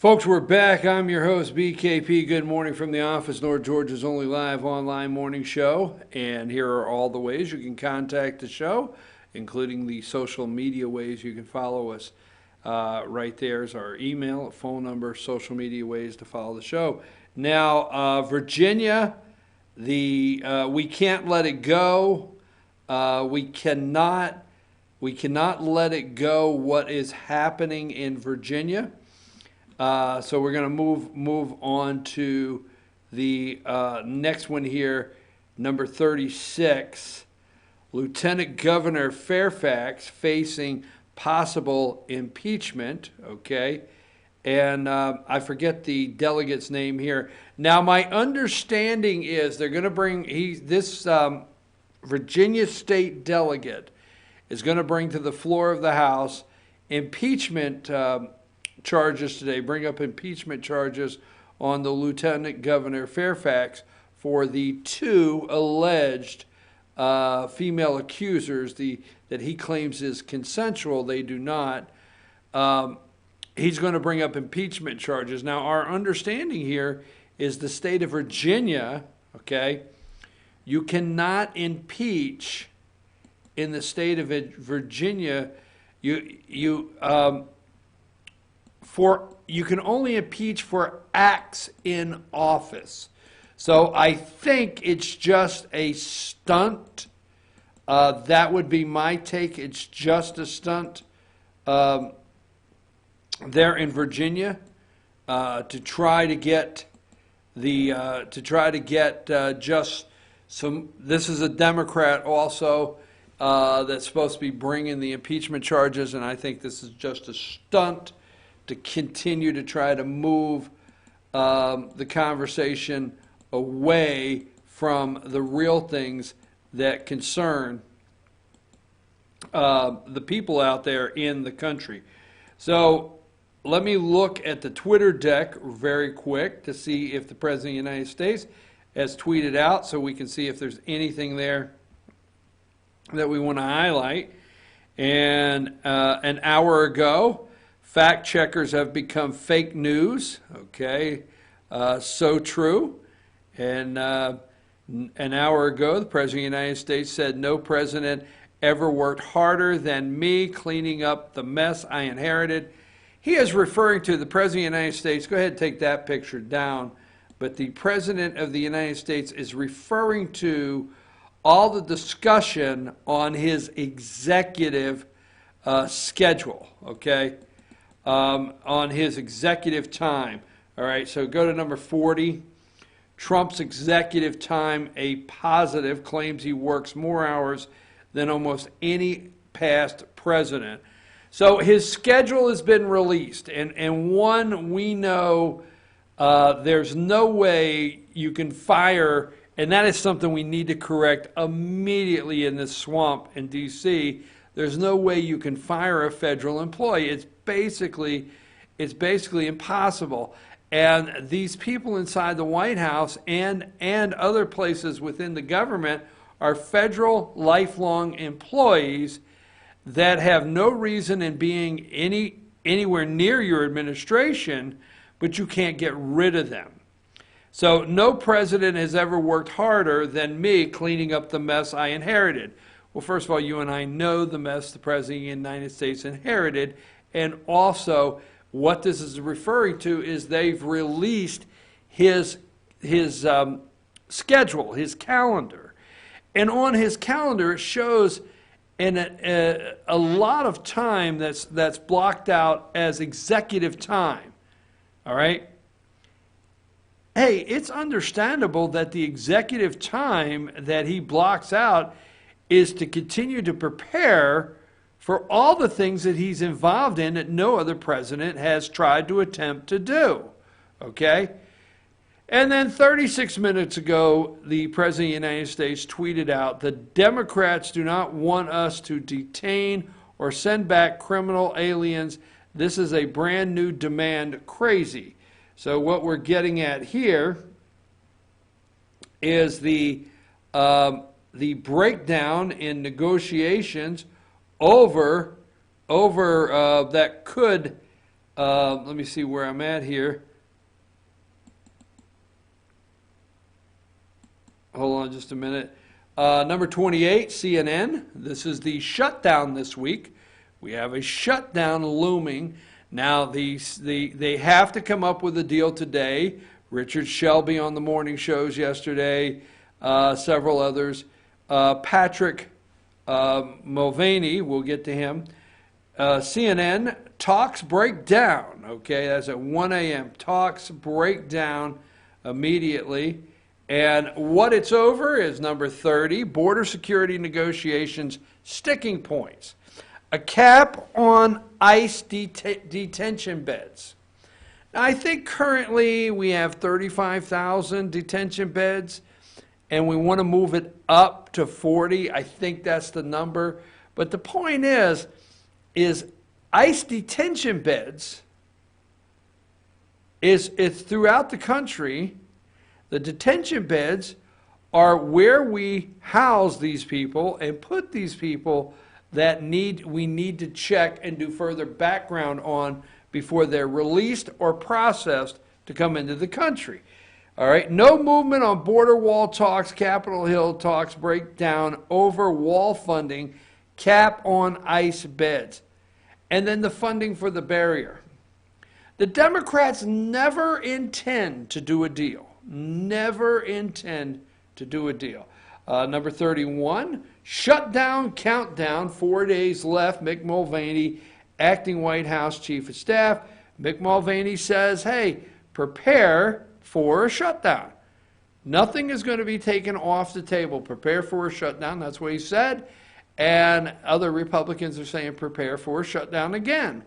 Folks, we're back. I'm your host, BKP. Good morning from the office, North Georgia's only live online morning show. And here are all the ways you can contact the show, including the social media ways you can follow us. Right there's our email, phone number, social media ways to follow the show. Now, Virginia, we can't let it go. We cannot let it go what is happening in Virginia. So we're going to move on to the next one here, number 36. Lieutenant Governor Fairfax facing possible impeachment, okay? And I forget the delegate's name here. Now, my understanding is they're going to bring, this Virginia state delegate is going to bring to the floor of the House impeachment charges today, bring up impeachment charges on the Lieutenant Governor Fairfax for the two alleged female accusers that he claims is consensual. They do not. He's going to bring up impeachment charges. Now, our understanding here is the state of Virginia, okay, you cannot impeach in the state of Virginia. You can only impeach for acts in office. So I think it's just a stunt. That would be my take. It's just a stunt there in Virginia to try to get just some. This is a Democrat also that's supposed to be bringing the impeachment charges, and I think this is just a stunt to continue to try to move the conversation away from the real things that concern the people out there in the country. So let me look at the Twitter deck very quick to see if the President of the United States has tweeted out, so we can see if there's anything there that we want to highlight. And an hour ago, fact checkers have become fake news. Okay, so true. And an hour ago, the President of the United States said, "No president ever worked harder than me cleaning up the mess I inherited." He is referring to the President of the United States. Go ahead and take that picture down. But the President of the United States is referring to all the discussion on his executive schedule, okay? On his executive time. All right, so go to number 40. Trump's executive time, a positive, claims he works more hours than almost any past president. So his schedule has been released, and one we know there's no way you can fire, and that is something we need to correct immediately in this swamp in D.C. There's no way you can fire a federal employee. It's basically impossible. And these people inside the White House and other places within the government are federal lifelong employees that have no reason in being anywhere near your administration, but you can't get rid of them. So no president has ever worked harder than me cleaning up the mess I inherited. Well, first of all, you and I know the mess the President of the United States inherited, and also what this is referring to is they've released his schedule, his calendar. And on his calendar, it shows a lot of time that's blocked out as executive time. All right? Hey, it's understandable that the executive time that he blocks out is to continue to prepare for all the things that he's involved in that no other president has tried to attempt to do. Okay? And then 36 minutes ago, the President of the United States tweeted out, "The Democrats do not want us to detain or send back criminal aliens. This is a brand new demand. Crazy." So what we're getting at here is the breakdown in negotiations over that could Let me see where I'm at here. Hold on just a minute. Number 28, CNN. This is the shutdown this week. We have a shutdown looming. Now, they have to come up with a deal today. Richard Shelby on the morning shows yesterday, several others. Patrick Mulvaney, we'll get to him. CNN, talks break down. Okay, that's at 1 a.m. Talks break down immediately. And what it's over is number 30, border security negotiations sticking points. A cap on ICE detention beds. Now, I think currently we have 35,000 detention beds, and we want to move it up to 40. I think that's the number. But the point is ICE detention beds it's throughout the country. The detention beds are where we house these people and put these people that we need to check and do further background on before they're released or processed to come into the country. All right, no movement on border wall talks, Capitol Hill talks break down over wall funding, cap on ICE beds. And then the funding for the barrier. The Democrats never intend to do a deal. Never intend to do a deal. Number 31, shutdown countdown, 4 days left. Mick Mulvaney, acting White House Chief of Staff. Mick Mulvaney says, hey, prepare for a shutdown. Nothing is going to be taken off the table. Prepare for a shutdown. That's what he said. And other Republicans are saying prepare for a shutdown again.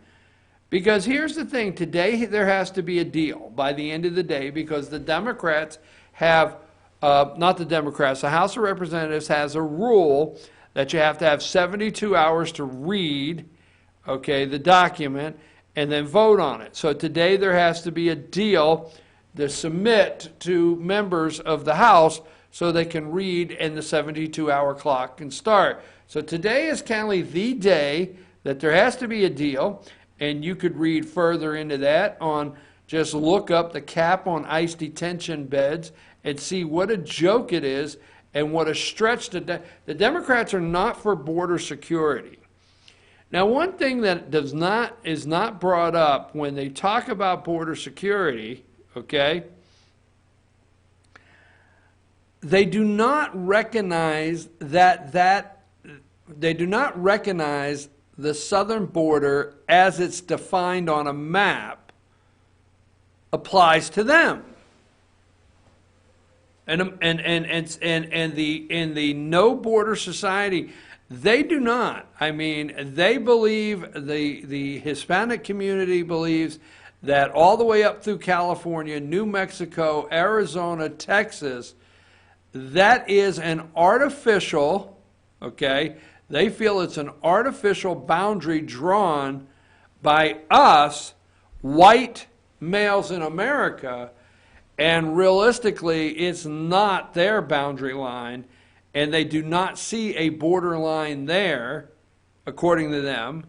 Because here's the thing, today there has to be a deal by the end of the day because the Democrats have, not the Democrats, the House of Representatives has a rule that you have to have 72 hours to read, okay, the document and then vote on it. So today there has to be a deal to submit to members of the House so they can read and the 72-hour clock can start. So today is kind of the day that there has to be a deal. And you could read further into that on, just look up the cap on ICE detention beds and see what a joke it is and what a stretch. The Democrats are not for border security. Now, one thing that is not brought up when they talk about border security, okay, they do not recognize the southern border as it's defined on a map applies to them. And the no border society, they do not. I mean, they believe, the Hispanic community believes that all the way up through California, New Mexico, Arizona, Texas, that is an artificial, okay, they feel it's an artificial boundary drawn by us, white males in America, and realistically, it's not their boundary line, and they do not see a borderline there, according to them,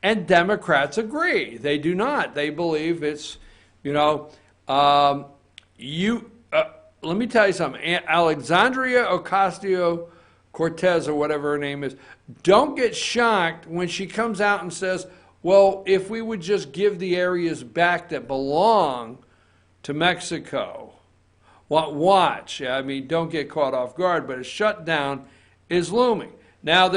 and Democrats agree. They do not. They believe it's, let me tell you something. Alexandria Ocasio-Cortez, or whatever her name is, don't get shocked when she comes out and says, well, if we would just give the areas back that belong to Mexico. Watch. I mean, don't get caught off guard, but a shutdown is looming. Now,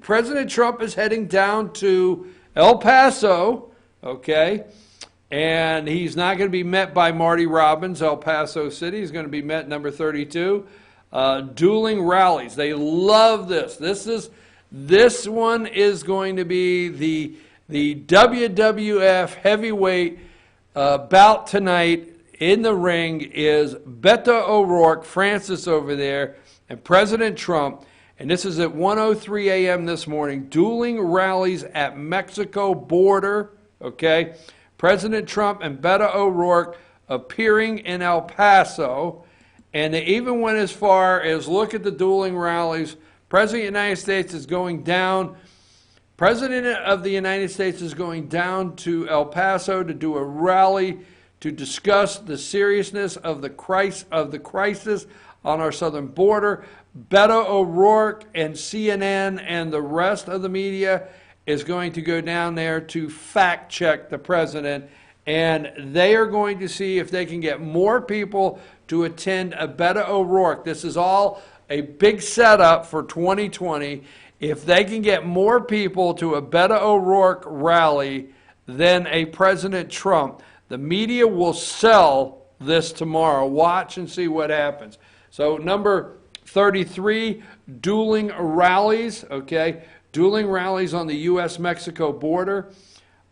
President Trump is heading down to El Paso, okay, and he's not going to be met by Marty Robbins, El Paso City. He's going to be met number 32. Dueling rallies. They love this. This one is going to be the WWF heavyweight bout tonight. In the ring is Beto O'Rourke, Francis over there, and President Trump. And this is at 1:03 a.m. this morning. Dueling rallies at Mexico border. Okay, President Trump and Beto O'Rourke appearing in El Paso. And they even went as far as look at the dueling rallies. President of the United States is going down President of the United States is going down to El Paso to do a rally to discuss the seriousness of the crisis on our southern border. Beto O'Rourke and CNN and the rest of the media is going to go down there to fact check the president, and they are going to see if they can get more people to attend a Beto O'Rourke. This is all a big setup for 2020. If they can get more people to a Beto O'Rourke rally than a President Trump, the media will sell this tomorrow. Watch and see what happens. So number 33, dueling rallies, okay? Dueling rallies on the U.S.-Mexico border.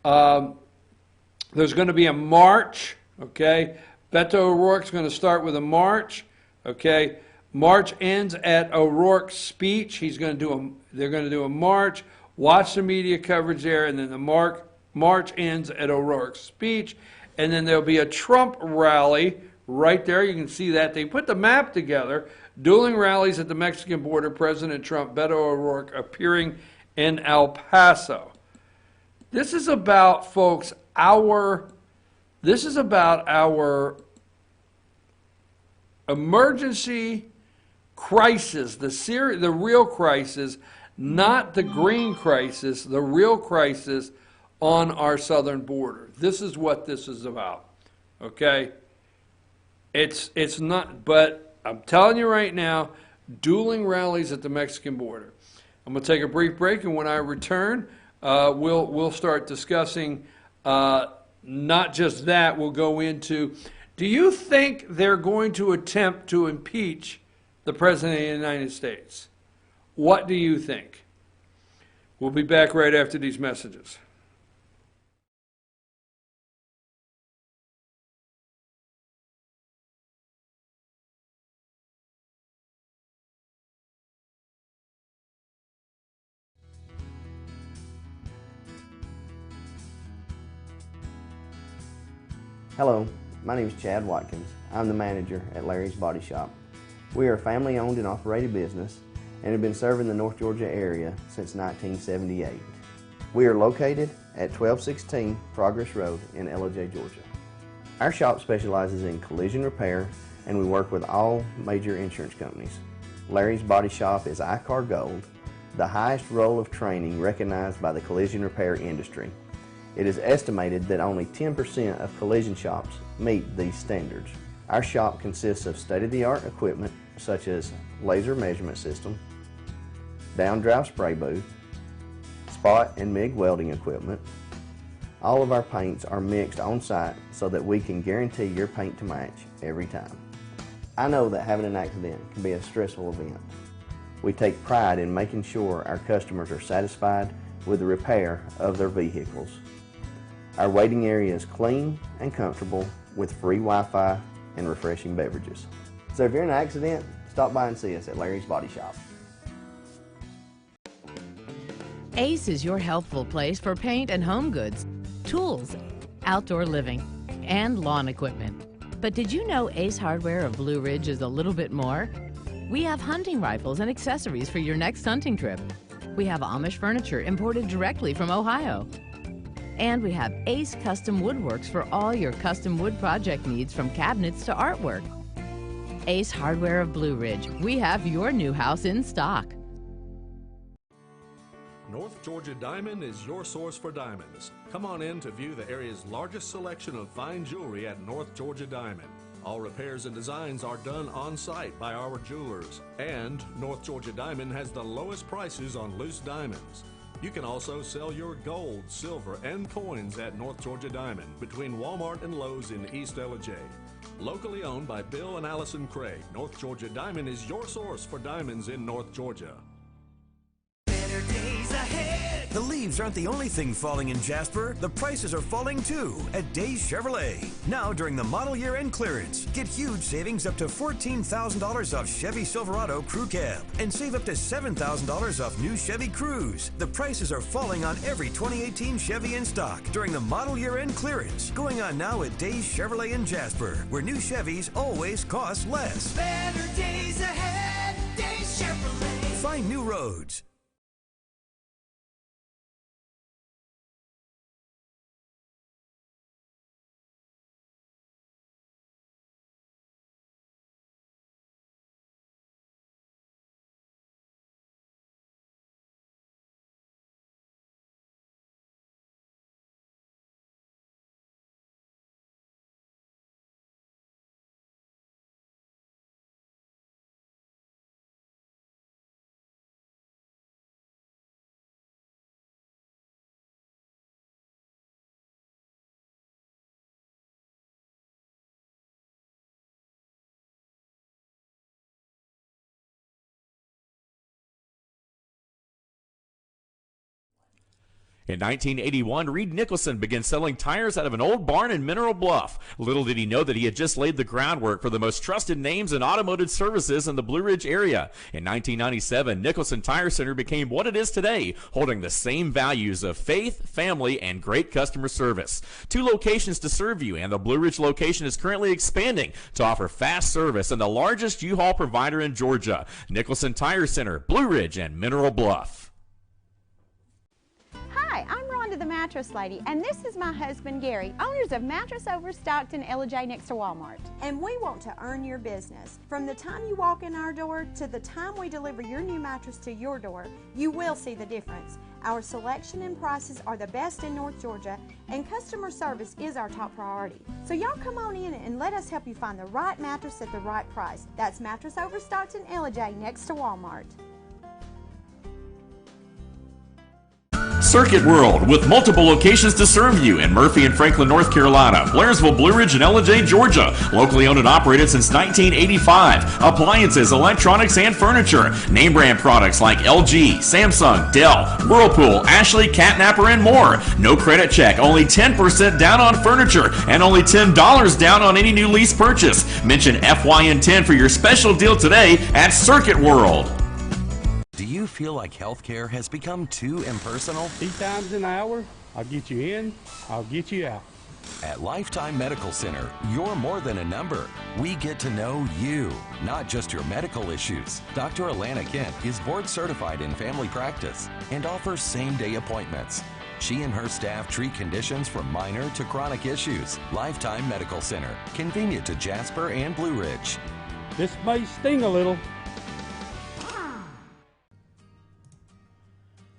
There's going to be a march, okay? Beto O'Rourke's going to start with a march, okay? March ends at O'Rourke's speech. They're going to do a march. Watch the media coverage there, and then the march ends at O'Rourke's speech. And then there'll be a Trump rally right there. You can see that. They put the map together. Dueling rallies at the Mexican border. President Trump, Beto O'Rourke appearing in El Paso. This is about, folks, our emergency crisis, the real crisis, not the green crisis, the real crisis on our southern border. This is what this is about, okay? It's not, but I'm telling you right now, dueling rallies at the Mexican border. I'm going to take a brief break, and when I return, we'll start discussing not just that. We'll go into, do you think they're going to attempt to impeach the President of the United States? What do you think? We'll be back right after these messages. Hello, my name is Chad Watkins. I'm the manager at Larry's Body Shop. We are a family-owned and operated business and have been serving the North Georgia area since 1978. We are located at 1216 Progress Road in LJ, Georgia. Our shop specializes in collision repair, and we work with all major insurance companies. Larry's Body Shop is ICAR Gold, the highest role of training recognized by the collision repair industry. It is estimated that only 10% of collision shops meet these standards. Our shop consists of state-of-the-art equipment such as laser measurement system, down-drive spray booth, spot and MIG welding equipment. All of our paints are mixed on-site so that we can guarantee your paint to match every time. I know that having an accident can be a stressful event. We take pride in making sure our customers are satisfied with the repair of their vehicles. Our waiting area is clean and comfortable with free Wi-Fi and refreshing beverages. So if you're in an accident, stop by and see us at Larry's Body Shop. Ace is your helpful place for paint and home goods, tools, outdoor living, and lawn equipment. But did you know Ace Hardware of Blue Ridge is a little bit more? We have hunting rifles and accessories for your next hunting trip. We have Amish furniture imported directly from Ohio. And we have Ace Custom Woodworks for all your custom wood project needs, from cabinets to artwork. Ace Hardware of Blue Ridge. We have your new house in stock. North Georgia Diamond is your source for diamonds. Come on in to view the area's largest selection of fine jewelry at North Georgia Diamond. All repairs and designs are done on-site by our jewelers. And North Georgia Diamond has the lowest prices on loose diamonds. You can also sell your gold, silver, and coins at North Georgia Diamond between Walmart and Lowe's in East LJ. Locally owned by Bill and Allison Craig, North Georgia Diamond is your source for diamonds in North Georgia. Better days ahead. The leaves aren't the only thing falling in Jasper. The prices are falling too at Days Chevrolet. Now during the model year end clearance, get huge savings up to $14,000 off Chevy Silverado Crew Cab and save up to $7,000 off new Chevy Cruze. The prices are falling on every 2018 Chevy in stock during the model year end clearance, going on now at Days Chevrolet in Jasper, where new Chevys always cost less. Better days ahead. Days Chevrolet. Find new roads. In 1981, Reed Nicholson began selling tires out of an old barn in Mineral Bluff. Little did he know that he had just laid the groundwork for the most trusted names in automotive services in the Blue Ridge area. In 1997, Nicholson Tire Center became what it is today, holding the same values of faith, family, and great customer service. 2 locations to serve you, and the Blue Ridge location is currently expanding to offer fast service and the largest U-Haul provider in Georgia. Nicholson Tire Center, Blue Ridge, and Mineral Bluff. Hi, I'm Rhonda the Mattress Lady, and this is my husband Gary, owners of Mattress Overstocked in Ella next to Walmart. And we want to earn your business. From the time you walk in our door to the time we deliver your new mattress to your door, you will see the difference. Our selection and prices are the best in North Georgia, and customer service is our top priority. So y'all come on in and let us help you find the right mattress at the right price. That's Mattress Overstocked in Ella next to Walmart. Circuit World, with multiple locations to serve you in Murphy and Franklin, North Carolina, Blairsville, Blue Ridge, and LJ, Georgia. Locally owned and operated since 1985. Appliances, electronics, and furniture. Name brand products like LG, Samsung, Dell, Whirlpool, Ashley, Catnapper, and more. No credit check, only 10% down on furniture, and only $10 down on any new lease purchase. Mention FYN10 for your special deal today at Circuit World. Do you feel like healthcare has become too impersonal? 3 times an hour, I'll get you in, I'll get you out. At Lifetime Medical Center, you're more than a number. We get to know you, not just your medical issues. Dr. Alana Kent is board certified in family practice and offers same-day appointments. She and her staff treat conditions from minor to chronic issues. Lifetime Medical Center, convenient to Jasper and Blue Ridge. This may sting a little.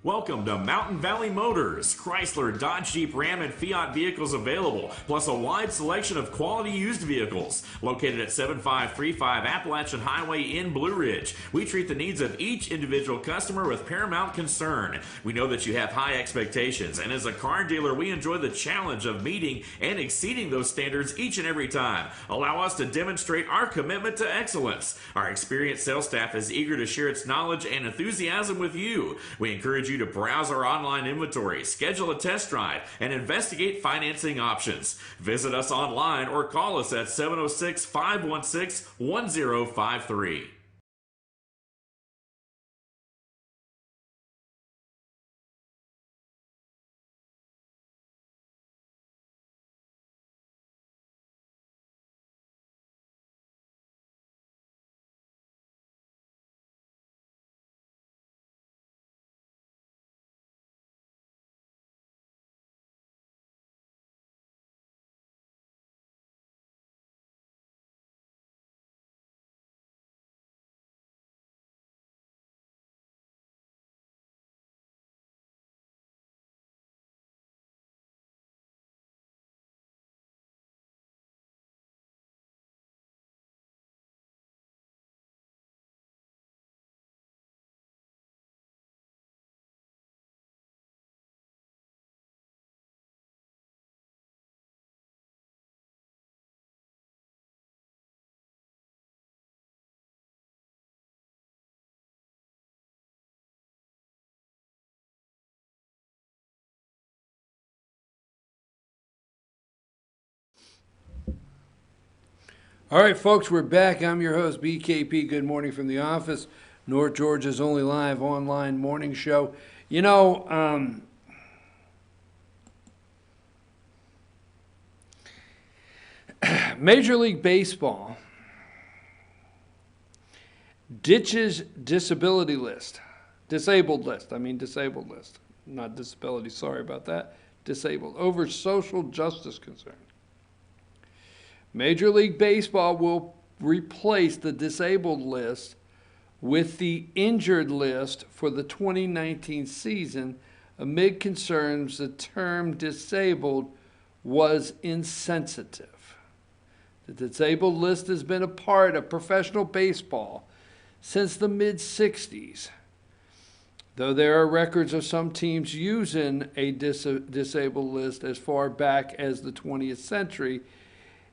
Welcome to Mountain Valley Motors. Chrysler, Dodge, Jeep, Ram, and Fiat vehicles available, plus a wide selection of quality used vehicles. Located at 7535 Appalachian Highway in Blue Ridge, we treat the needs of each individual customer with paramount concern. We know that you have high expectations, and as a car dealer, we enjoy the challenge of meeting and exceeding those standards each and every time. Allow us to demonstrate our commitment to excellence. Our experienced sales staff is eager to share its knowledge and enthusiasm with you. We encourage you to browse our online inventory, schedule a test drive, and investigate financing options. Visit us online or call us at 706-516-1053. All right, folks, we're back. I'm your host, BKP. Good morning from the office, North Georgia's only live online morning show. You know, Major League Baseball ditches disabled list, not disability, sorry about that, disabled, over social justice concern. Major League Baseball will replace the disabled list with the injured list for the 2019 season amid concerns the term disabled was insensitive. The disabled list has been a part of professional baseball since the mid-60s. Though there are records of some teams using a disabled list as far back as the 20th century,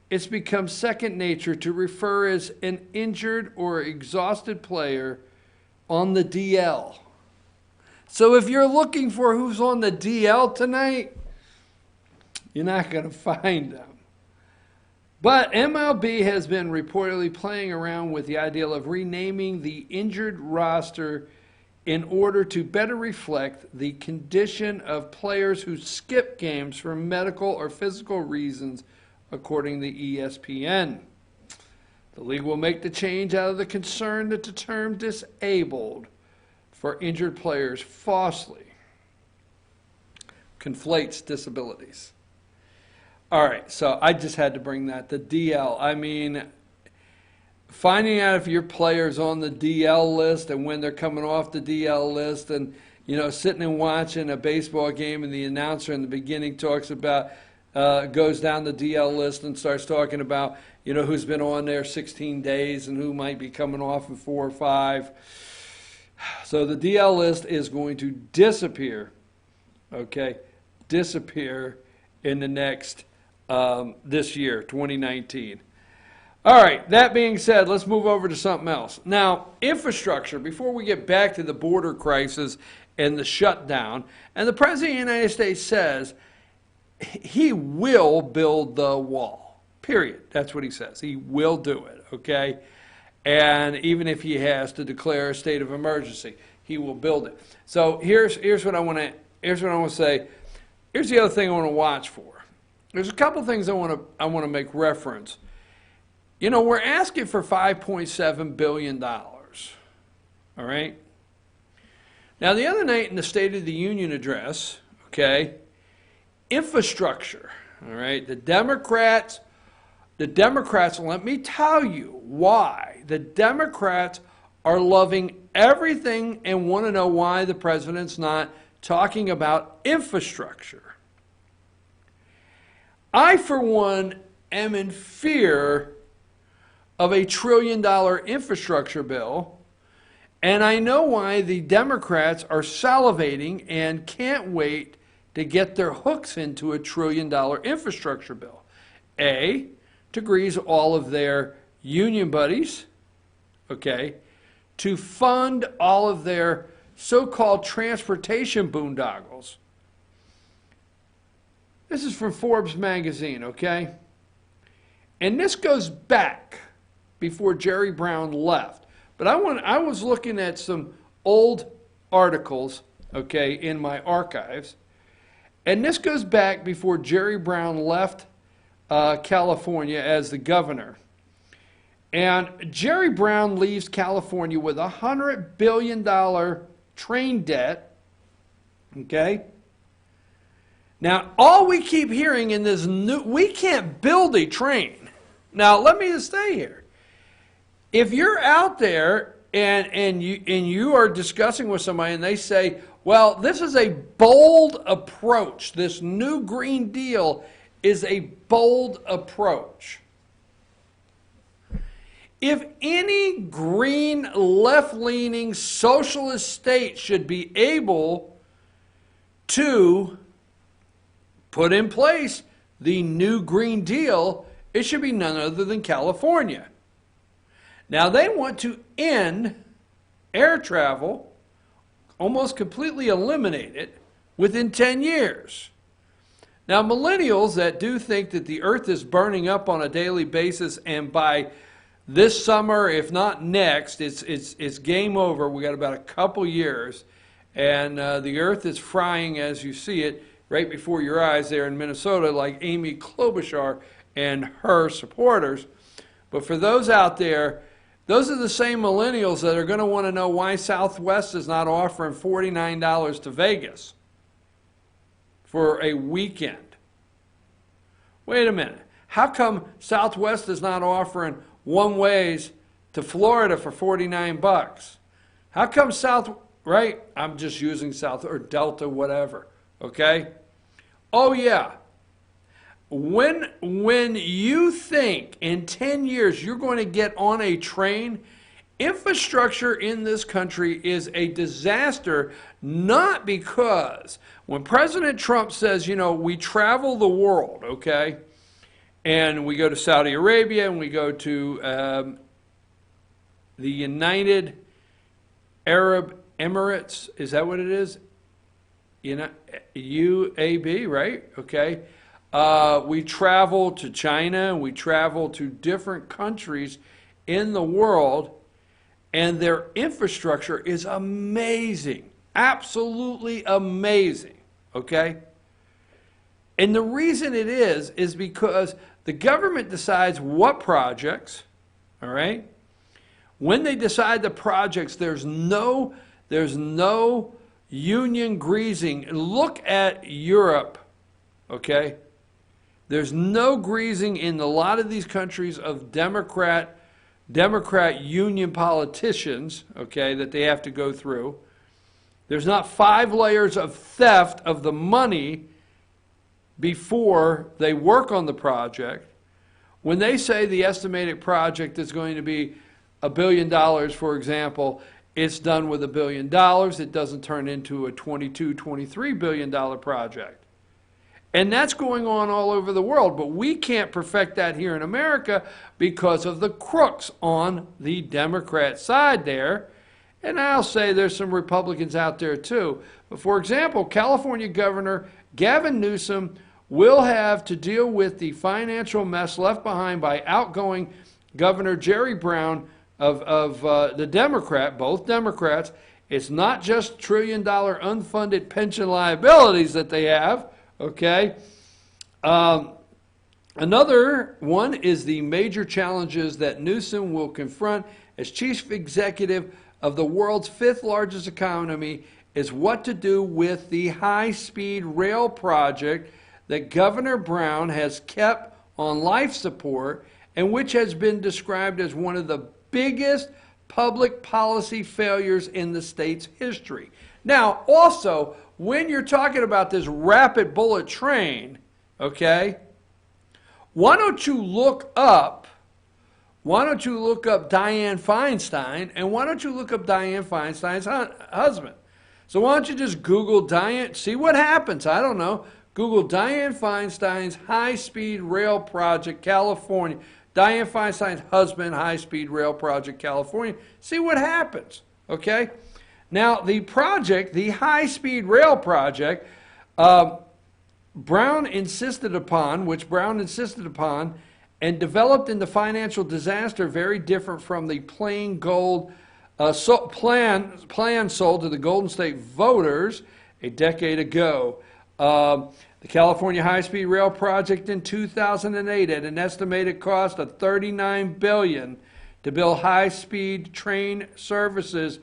it's become second nature to refer as an injured or exhausted player on the DL. So if you're looking for who's on the DL tonight, you're not going to find them. But MLB has been reportedly playing around with the idea of renaming the injured roster in order to better reflect the condition of players who skip games for medical or physical reasons, according to ESPN. The league will make the change out of the concern that the term disabled for injured players falsely conflates disabilities. All right, so I just had to bring that. The DL, I mean, finding out if your player's on the DL list and when they're coming off the DL list, and, you know, sitting and watching a baseball game and the announcer in the beginning talks about, goes down the DL list and starts talking about, you know, who's been on there 16 days and who might be coming off in 4 or 5. So the DL list is going to disappear, okay, disappear in the next, this year, 2019. All right, that being said, let's move over to something else. Now, infrastructure, before we get back to the border crisis and the shutdown, and the President of the United States says he will build the wall, period. That's what he says. He will do it, okay? And even if he has to declare a state of emergency, he will build it. So here's what I want to say. Here's the other thing I want to watch for. There's a couple things I want to make reference. You know, we're asking for $5.7 billion, all right? Now, the other night in the State of the Union address, okay, infrastructure, all right, the Democrats, let me tell you why. The Democrats are loving everything and want to know why the president's not talking about infrastructure. I, for one, am in fear of a $1 trillion infrastructure bill, and I know why the Democrats are salivating and can't wait to get their hooks into a $1 trillion infrastructure bill. A, to grease all of their union buddies, okay, to fund all of their so-called transportation boondoggles. This is from Forbes magazine, okay? And this goes back before Jerry Brown left. But I was looking at some old articles, okay, in my archives. And this goes back before Jerry Brown left California as the governor. And Jerry Brown leaves California with a $100 billion train debt, okay? Now, all we keep hearing in this we can't build a train. Now, let me just stay here. If you're out there and you are discussing with somebody and they say, well, this is a bold approach. This new Green Deal is a bold approach. If any green, left-leaning socialist state should be able to put in place the new Green Deal, it should be none other than California. Now, they want to end air travel, almost completely eliminate it, within 10 years. Now, millennials that do think that the earth is burning up on a daily basis, and by this summer, if not next, it's game over. We got about a couple years, and the earth is frying as you see it right before your eyes there in Minnesota, like Amy Klobuchar and her supporters. But for those out there, those are the same millennials that are going to want to know why Southwest is not offering $49 to Vegas for a weekend. Wait a minute. How come Southwest is not offering one-ways to Florida for $49? How come right? I'm just using South or Delta, whatever. Okay? Oh, yeah. When you think in 10 years you're going to get on a train, infrastructure in this country is a disaster, not because when President Trump says, you know, we travel the world, okay, and we go to Saudi Arabia and we go to the United Arab Emirates, is that what it is? UAB, right? Okay. We travel to China, we travel to different countries in the world, and their infrastructure is amazing. Absolutely amazing. Okay? And the reason it is because the government decides what projects, all right? When they decide the projects, there's no union greasing. Look at Europe, okay? There's no greasing in a lot of these countries of Democrat union politicians, okay, that they have to go through. There's not 5 layers of theft of the money before they work on the project. When they say the estimated project is going to be $1 billion, for example, it's done with $1 billion. It doesn't turn into a $22, $23 billion project. And that's going on all over the world, but we can't perfect that here in America because of the crooks on the Democrat side there. And I'll say there's some Republicans out there too. But for example, California Governor Gavin Newsom will have to deal with the financial mess left behind by outgoing Governor Jerry Brown of the Democrat, both Democrats. It's not just $1 trillion unfunded pension liabilities that they have, okay? Another one is the major challenges that Newsom will confront as chief executive of the world's 5th largest economy is what to do with the high-speed rail project that Governor Brown has kept on life support and which has been described as one of the biggest public policy failures in the state's history. Now, also, when you're talking about this rapid bullet train, okay, why don't you look up Dianne Feinstein, and why don't you look up Dianne Feinstein's husband? So why don't you just Google Dianne, see what happens, I don't know. Google Dianne Feinstein's high-speed rail project, California. Dianne Feinstein's husband, high-speed rail project, California. See what happens, okay? Now, the project, the high-speed rail project, Brown insisted upon and developed in the financial disaster very different from the plain gold plan sold to the Golden State voters a decade ago. The California high-speed rail project in 2008 had an estimated cost of $39 billion to build high-speed train services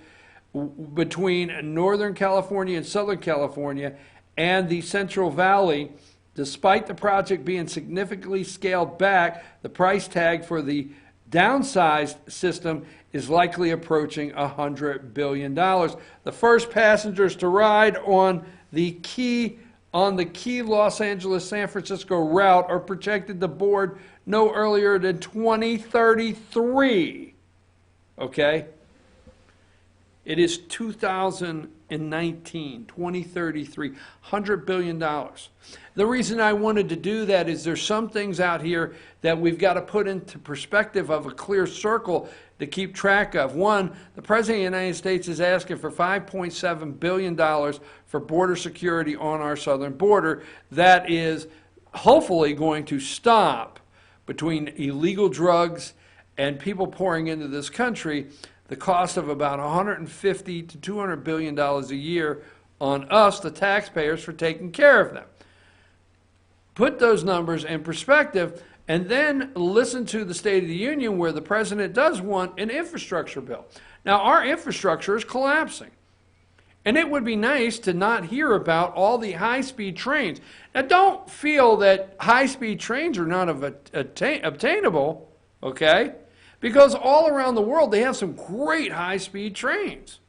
between Northern California and Southern California and the Central Valley. Despite the project being significantly scaled back, the price tag for the downsized system is likely approaching $100 billion. The first passengers to ride on the key Los Angeles-San Francisco route are projected to board no earlier than 2033. Okay? It is 2019, 2033, $100 billion. The reason I wanted to do that is there's some things out here that we've got to put into perspective of a clear circle to keep track of. One, the President of the United States is asking for $5.7 billion for border security on our southern border. That is hopefully going to stop between illegal drugs and people pouring into this country the cost of about $150 to $200 billion a year on us, the taxpayers, for taking care of them. Put those numbers in perspective and then listen to the State of the Union where the President does want an infrastructure bill. Now, our infrastructure is collapsing. And it would be nice to not hear about all the high-speed trains. Now, don't feel that high-speed trains are not obtainable, okay? Because all around the world, they have some great high-speed trains,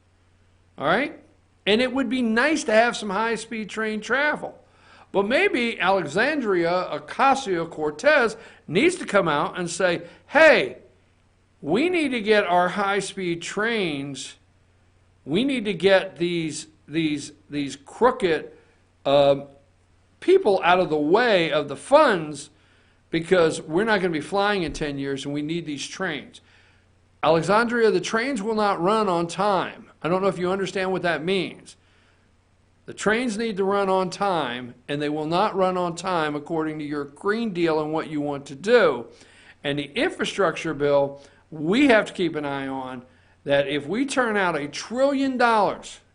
all right? And it would be nice to have some high-speed train travel. But maybe Alexandria Ocasio-Cortez needs to come out and say, hey, we need to get our high-speed trains, we need to get these crooked people out of the way of the funds because we're not going to be flying in 10 years and we need these trains. Alexandria, the trains will not run on time. I don't know if you understand what that means. The trains need to run on time, and they will not run on time according to your Green Deal and what you want to do. And the infrastructure bill, we have to keep an eye on that if we turn out $1 trillion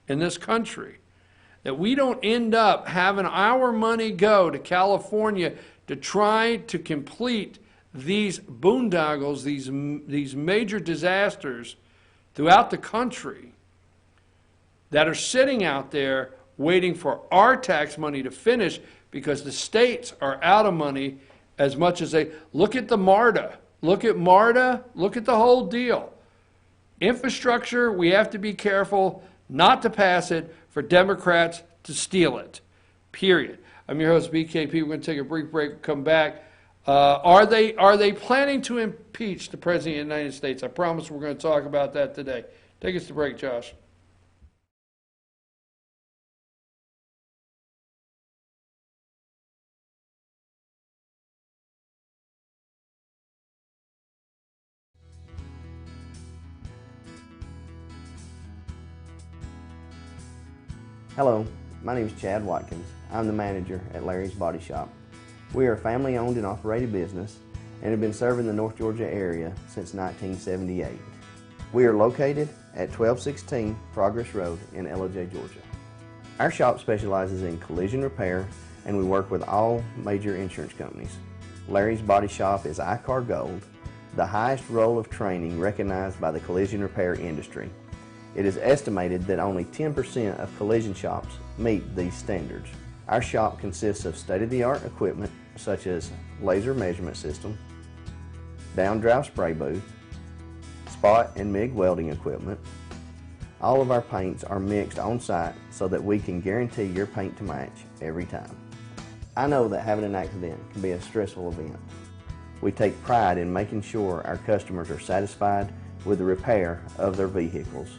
in this country, that we don't end up having our money go to California to try to complete these boondoggles, these major disasters throughout the country that are sitting out there waiting for our tax money to finish because the states are out of money as much as they. Look at the MARTA. Look at MARTA. Look at the whole deal. Infrastructure, we have to be careful not to pass it for Democrats to steal it. Period. I'm your host, BKP. We're going to take a brief break, come back. Are they planning to impeach the President of the United States? I promise we're going to talk about that today. Take us to break, Josh. Hello, my name is Chad Watkins. I'm the manager at Larry's Body Shop. We are a family-owned and operated business and have been serving the North Georgia area since 1978. We are located at 1216 Progress Road in LJ, Georgia. Our shop specializes in collision repair and we work with all major insurance companies. Larry's Body Shop is ICAR Gold, the highest role of training recognized by the collision repair industry. It is estimated that only 10% of collision shops meet these standards. Our shop consists of state-of-the-art equipment such as laser measurement system, down-drive spray booth, spot and MIG welding equipment. All of our paints are mixed on-site so that we can guarantee your paint to match every time. I know that having an accident can be a stressful event. We take pride in making sure our customers are satisfied with the repair of their vehicles.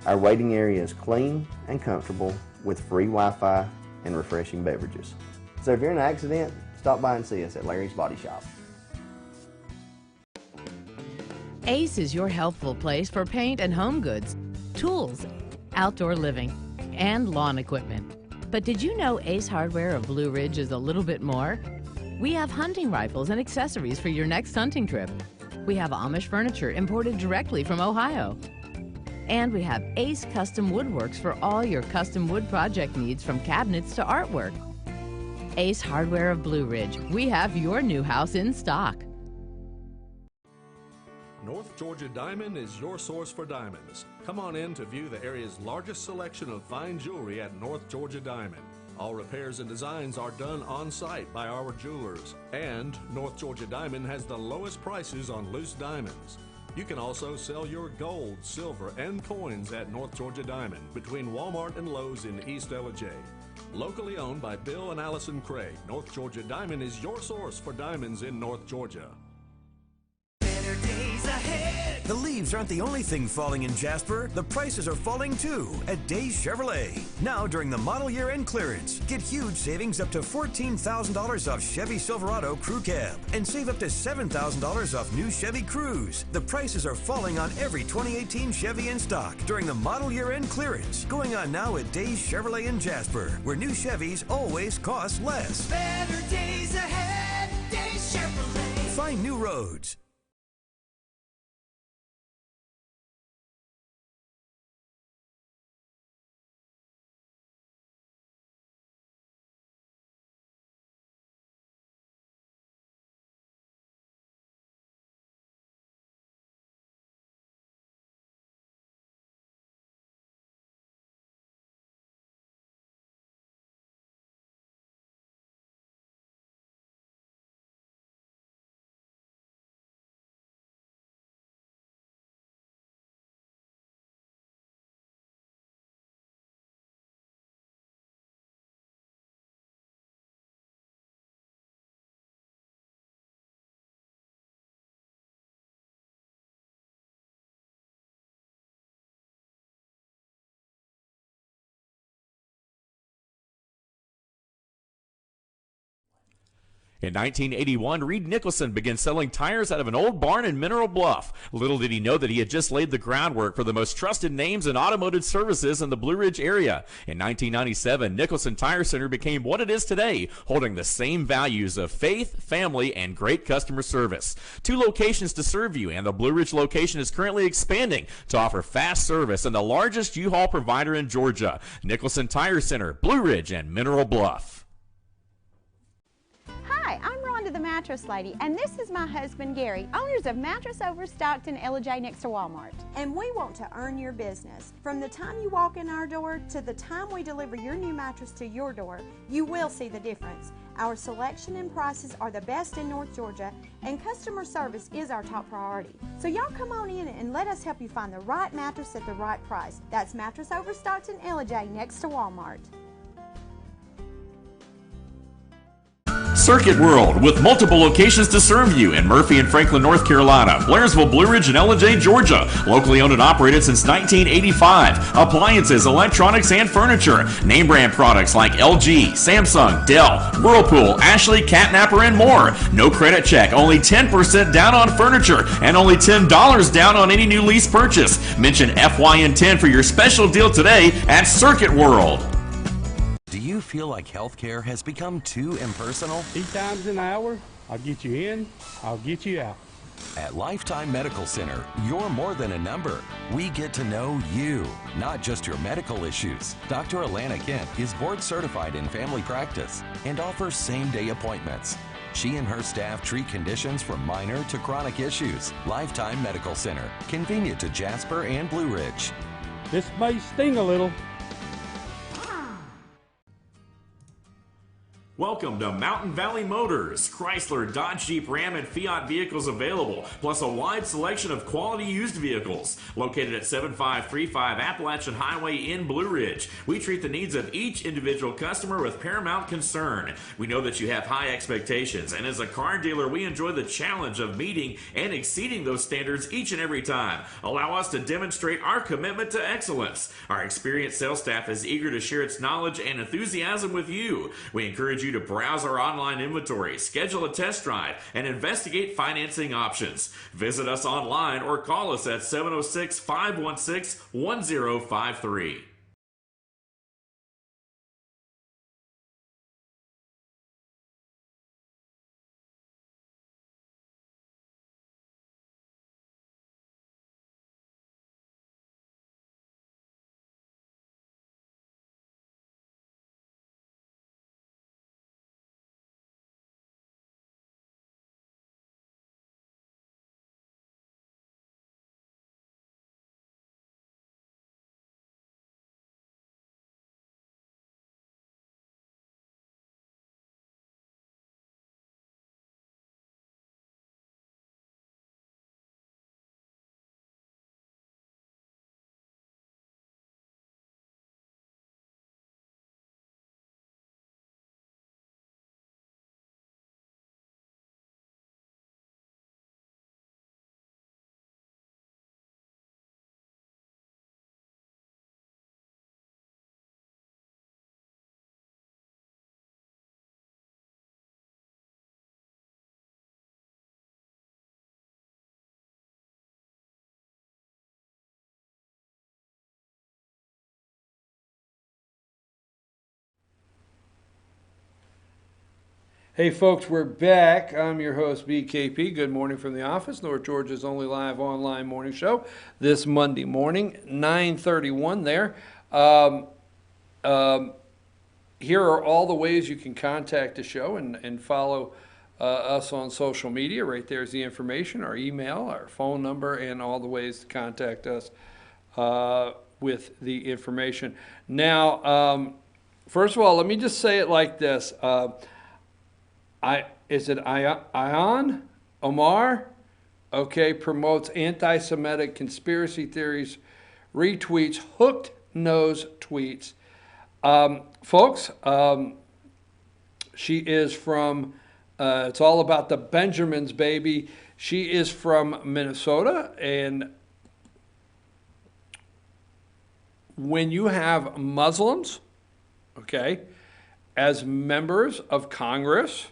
Our waiting area is clean and comfortable with free Wi-Fi and refreshing beverages. So if you're in an accident, stop by and see us at Larry's Body Shop. Ace is your helpful place for paint and home goods, tools, outdoor living, and lawn equipment. But did you know Ace Hardware of Blue Ridge is a little bit more? We have hunting rifles and accessories for your next hunting trip. We have Amish furniture imported directly from Ohio. And we have Ace Custom Woodworks for all your custom wood project needs from cabinets to artwork. Ace Hardware of Blue Ridge. We have your new house in stock. North Georgia Diamond is your source for diamonds. Come on in to view the area's largest selection of fine jewelry at North Georgia Diamond. All repairs and designs are done on-site by our jewelers. And North Georgia Diamond has the lowest prices on loose diamonds. You can also sell your gold, silver, and coins at North Georgia Diamond between Walmart and Lowe's in East LJ. Locally owned by Bill and Allison Craig, North Georgia Diamond is your source for diamonds in North Georgia. Better days ahead. The leaves aren't the only thing falling in Jasper. The prices are falling too at Days Chevrolet. Now during the model year end clearance, get huge savings up to $14,000 off Chevy Silverado Crew Cab and save up to $7,000 off new Chevy Cruze. The prices are falling on every 2018 Chevy in stock during the model year end clearance. Going on now at Days Chevrolet in Jasper, where new Chevys always cost less. Better days ahead. Days Chevrolet. Find new roads. In 1981, Reed Nicholson began selling tires out of an old barn in Mineral Bluff. Little did he know that he had just laid the groundwork for the most trusted names in automotive services in the Blue Ridge area. In 1997, Nicholson Tire Center became what it is today, holding the same values of faith, family, and great customer service. 2 locations to serve you, and the Blue Ridge location is currently expanding to offer fast service and the largest U-Haul provider in Georgia. Nicholson Tire Center, Blue Ridge, and Mineral Bluff. Hi, I'm Rhonda the Mattress Lady, and this is my husband Gary, owners of Mattress Overstocked in LJ next to Walmart. And we want to earn your business. From the time you walk in our door to the time we deliver your new mattress to your door, you will see the difference. Our selection and prices are the best in North Georgia, and customer service is our top priority. So y'all come on in and let us help you find the right mattress at the right price. That's Mattress Overstocked in LJ next to Walmart. Circuit World, with multiple locations to serve you in Murphy and Franklin, North Carolina, Blairsville, Blue Ridge, and LJ, Georgia. Locally owned and operated since 1985. Appliances, electronics, and furniture. Name brand products like LG, Samsung, Dell, Whirlpool, Ashley, Catnapper, and more. No credit check, only 10% down on furniture, and only $10 down on any new lease purchase. Mention FYN10 for your special deal today at Circuit World. Do you feel like healthcare has become too impersonal? 3 times an hour, I'll get you in, I'll get you out. At Lifetime Medical Center, you're more than a number. We get to know you, not just your medical issues. Dr. Alana Kent is board certified in family practice and offers same-day appointments. She and her staff treat conditions from minor to chronic issues. Lifetime Medical Center, convenient to Jasper and Blue Ridge. This may sting a little. Welcome to Mountain Valley Motors. Chrysler, Dodge, Jeep, Ram, and Fiat vehicles available, plus a wide selection of quality used vehicles. Located at 7535 Appalachian Highway in Blue Ridge, we treat the needs of each individual customer with paramount concern. We know that you have high expectations, and as a car dealer, we enjoy the challenge of meeting and exceeding those standards each and every time. Allow us to demonstrate our commitment to excellence. Our experienced sales staff is eager to share its knowledge and enthusiasm with you. We encourage you to browse our online inventory, schedule a test drive, and investigate financing options. Visit us online or call us at 706-516-1053. Hey folks, we're back. I'm your host, BKP. Good morning from the office, North Georgia's only live online morning show. This Monday morning, 9:31 there. Here are all the ways you can contact the show and follow us on social media. Right there's the information, our email, our phone number, and all the ways to contact us with the information. Now, first of all, let me just say it like this. Ion Omar, okay, promotes anti-Semitic conspiracy theories, retweets hooked nose tweets. Folks, she is from, it's all about the Benjamins, baby. She is from Minnesota, and when you have Muslims, okay, as members of Congress,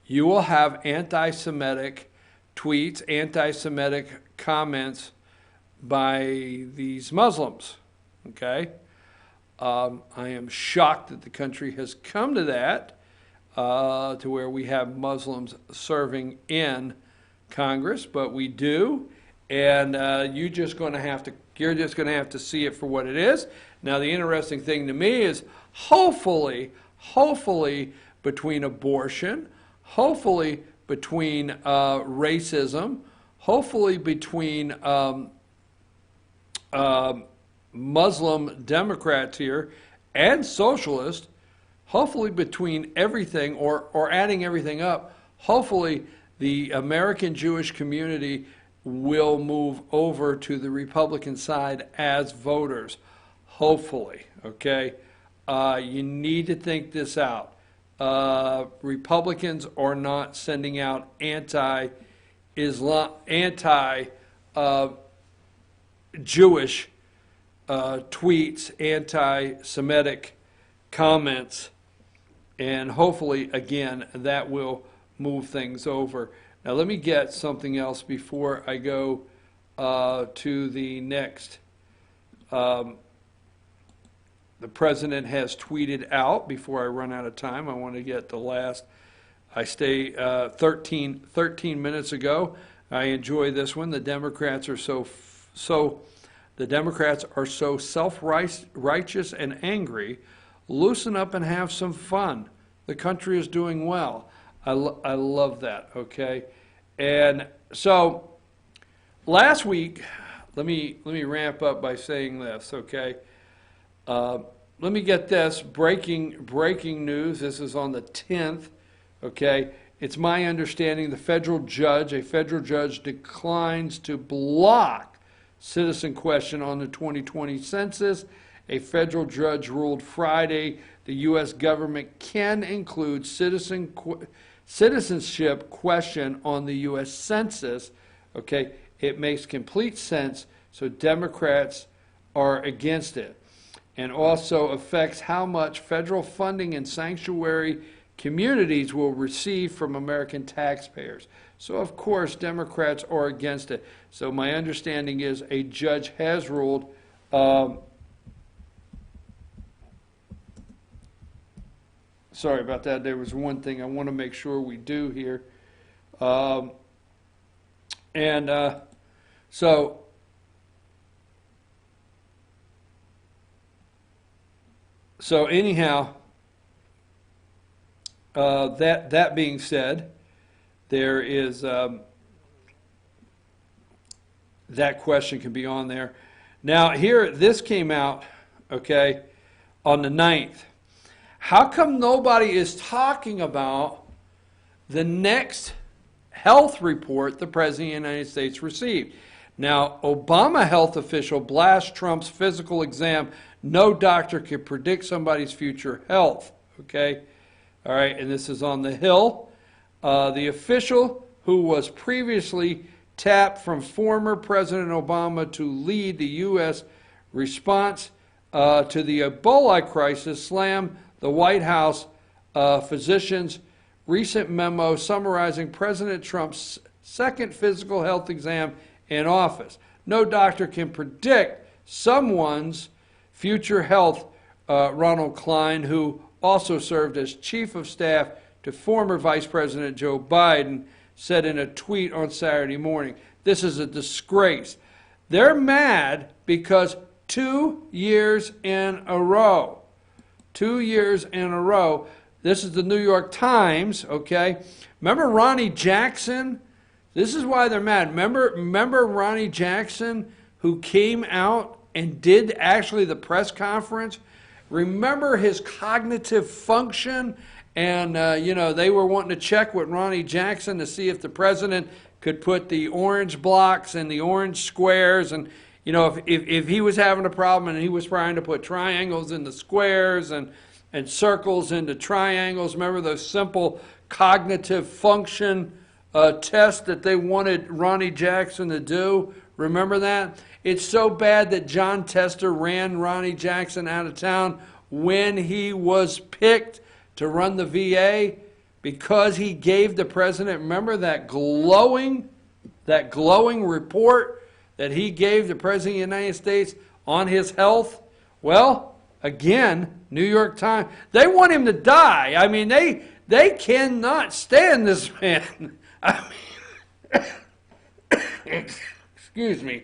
you will have anti-Semitic tweets, anti-Semitic comments by these Muslims, okay? I am shocked that the country has come to that, to where we have Muslims serving in Congress, but we do, and you're just going to have to see it for what it is. Now, the interesting thing to me is hopefully between abortion, hopefully between racism, hopefully between Muslim Democrats here and socialists, hopefully between everything or adding everything up, hopefully the American Jewish community will move over to the Republican side as voters. Hopefully, okay? You need to think this out. Republicans are not sending out anti-Islam, anti-Jewish tweets, anti-Semitic comments, and hopefully, again, that will move things over. Now, let me get something else before I go to the next. The president has tweeted out, before I run out of time, I want to get the last, I stay 13 minutes ago. I enjoy this one. The Democrats are so self-righteous and angry. Loosen up and have some fun. The country is doing well. I love that, okay? And so last week, let me ramp up by saying this, okay? Let me get this, breaking news. This is on the 10th, okay? It's my understanding a federal judge declines to block citizen question on the 2020 census. A federal judge ruled Friday the U.S. government can include citizenship question on the U.S. census. Okay, it makes complete sense, so Democrats are against it. And also affects how much federal funding and sanctuary communities will receive from American taxpayers. So, of course, Democrats are against it. So my understanding is a judge has ruled sorry about that. There was one thing I want to make sure we do here. So anyhow, that being said, there is that question can be on there. Now here, this came out, okay, on the 9th. How come nobody is talking about the next health report the President of the United States received? Now, Obama health official blasts Trump's physical exam. No doctor can predict somebody's future health. Okay? All right, and this is on the Hill. The official, who was previously tapped from former President Obama to lead the U.S. response to the Ebola crisis, slammed the White House physician's recent memo summarizing President Trump's second physical health exam in office. No doctor can predict someone's future health, Ronald Klein, who also served as chief of staff to former Vice President Joe Biden, said in a tweet on Saturday morning. This is a disgrace. They're mad because 2 years in a row, 2 years in a row, this is the New York Times, okay? Remember Ronnie Jackson? This is why they're mad. Remember Ronnie Jackson, who came out and did actually the press conference? Remember his cognitive function? And, they were wanting to check with Ronnie Jackson to see if the president could put the orange blocks and the orange squares. And, if he was having a problem and he was trying to put triangles into squares and circles into triangles. Remember those simple cognitive function tests that they wanted Ronnie Jackson to do? Remember that? It's so bad that John Tester ran Ronnie Jackson out of town when he was picked to run the VA. because he gave the president, remember that glowing report that he gave the president of the United States on his health? Well, again, New York Times, they want him to die. I mean, they cannot stand this man. I mean, excuse me,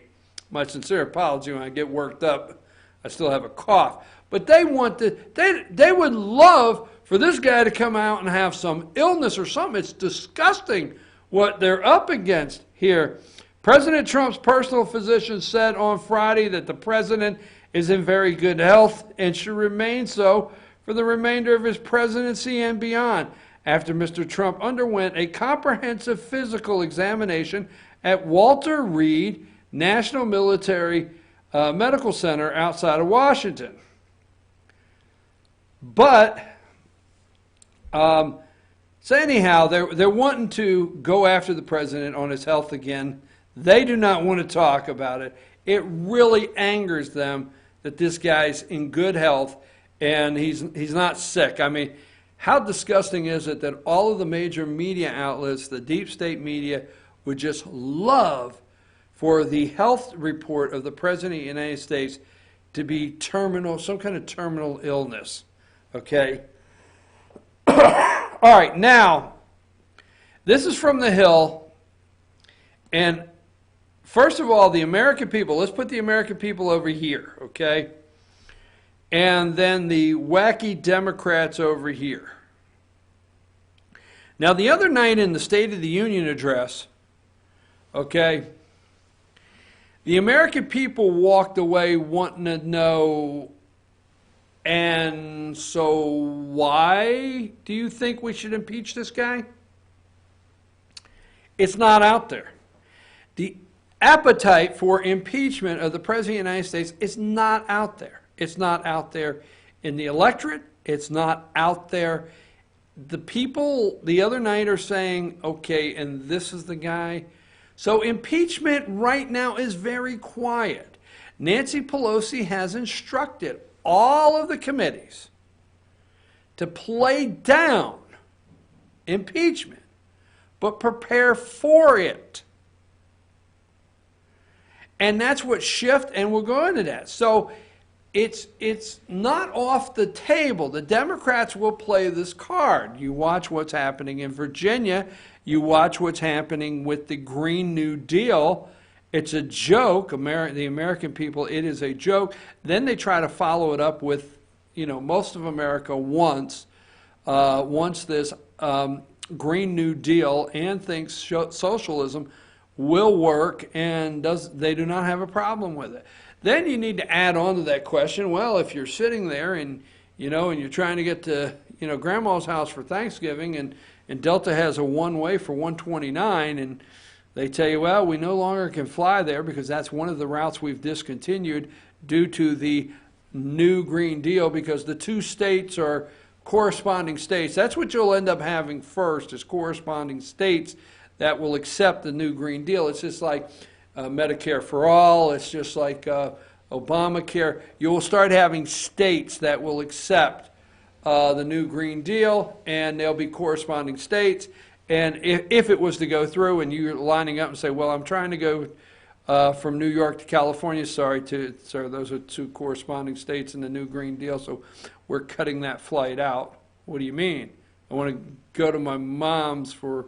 my sincere apology when I get worked up. I still have a cough. But they would love for this guy to come out and have some illness or something. It's disgusting what they're up against here. President Trump's personal physician said on Friday that the president is in very good health and should remain so for the remainder of his presidency and beyond, after Mr. Trump underwent a comprehensive physical examination at Walter Reed National Military Medical Center outside of Washington. But, so anyhow, they're wanting to go after the president on his health again. They do not want to talk about it. It really angers them that this guy's in good health and he's not sick. I mean, how disgusting is it that all of the major media outlets, the deep state media, would just love for the health report of the President of the United States to be terminal, some kind of terminal illness. Okay? All right, now, this is from the Hill, and first of all, the American people, let's put the American people over here, okay? And then the wacky Democrats over here. Now, the other night in the State of the Union address, okay, the American people walked away wanting to know, and so why do you think we should impeach this guy? It's not out there. The appetite for impeachment of the President of the United States is not out there. It's not out there in the electorate. It's not out there. The people the other night are saying, okay, and this is the guy. So impeachment right now is very quiet. Nancy Pelosi has instructed all of the committees to play down impeachment, but prepare for it. And that's what shift, and we'll go into that. So it's not off the table. The Democrats will play this card. You watch what's happening in Virginia. You watch what's happening with the Green New Deal. It's a joke. The American people, it is a joke. Then they try to follow it up with, most of America wants this Green New Deal and thinks socialism will work, and they do not have a problem with it. Then you need to add on to that question, well, if you're sitting there and you're trying to get to grandma's house for Thanksgiving, and Delta has a one-way for 129, and they tell you, well, we no longer can fly there because that's one of the routes we've discontinued due to the new Green Deal, because the two states are corresponding states. That's what you'll end up having first, is corresponding states that will accept the new Green Deal. It's just like Medicare for all. It's just like Obamacare. You will start having states that will accept the new Green Deal, and there'll be corresponding states. And if it was to go through and you're lining up and say, well, I'm trying to go from New York to California, sorry, those are two corresponding states in the new Green Deal, so we're cutting that flight out. What do you mean? I want to go to my mom's for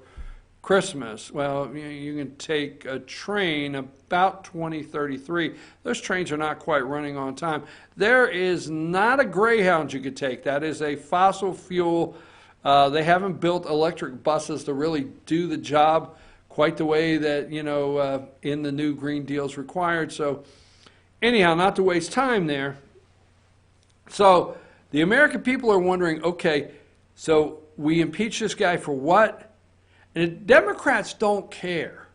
Christmas. Well, you can take a train about 2033. Those trains are not quite running on time. There is not a Greyhound you could take. That is a fossil fuel. They haven't built electric buses to really do the job quite the way that, in the new Green Deal is required. So anyhow, not to waste time there. So the American people are wondering, okay, so we impeach this guy for what? And Democrats don't care.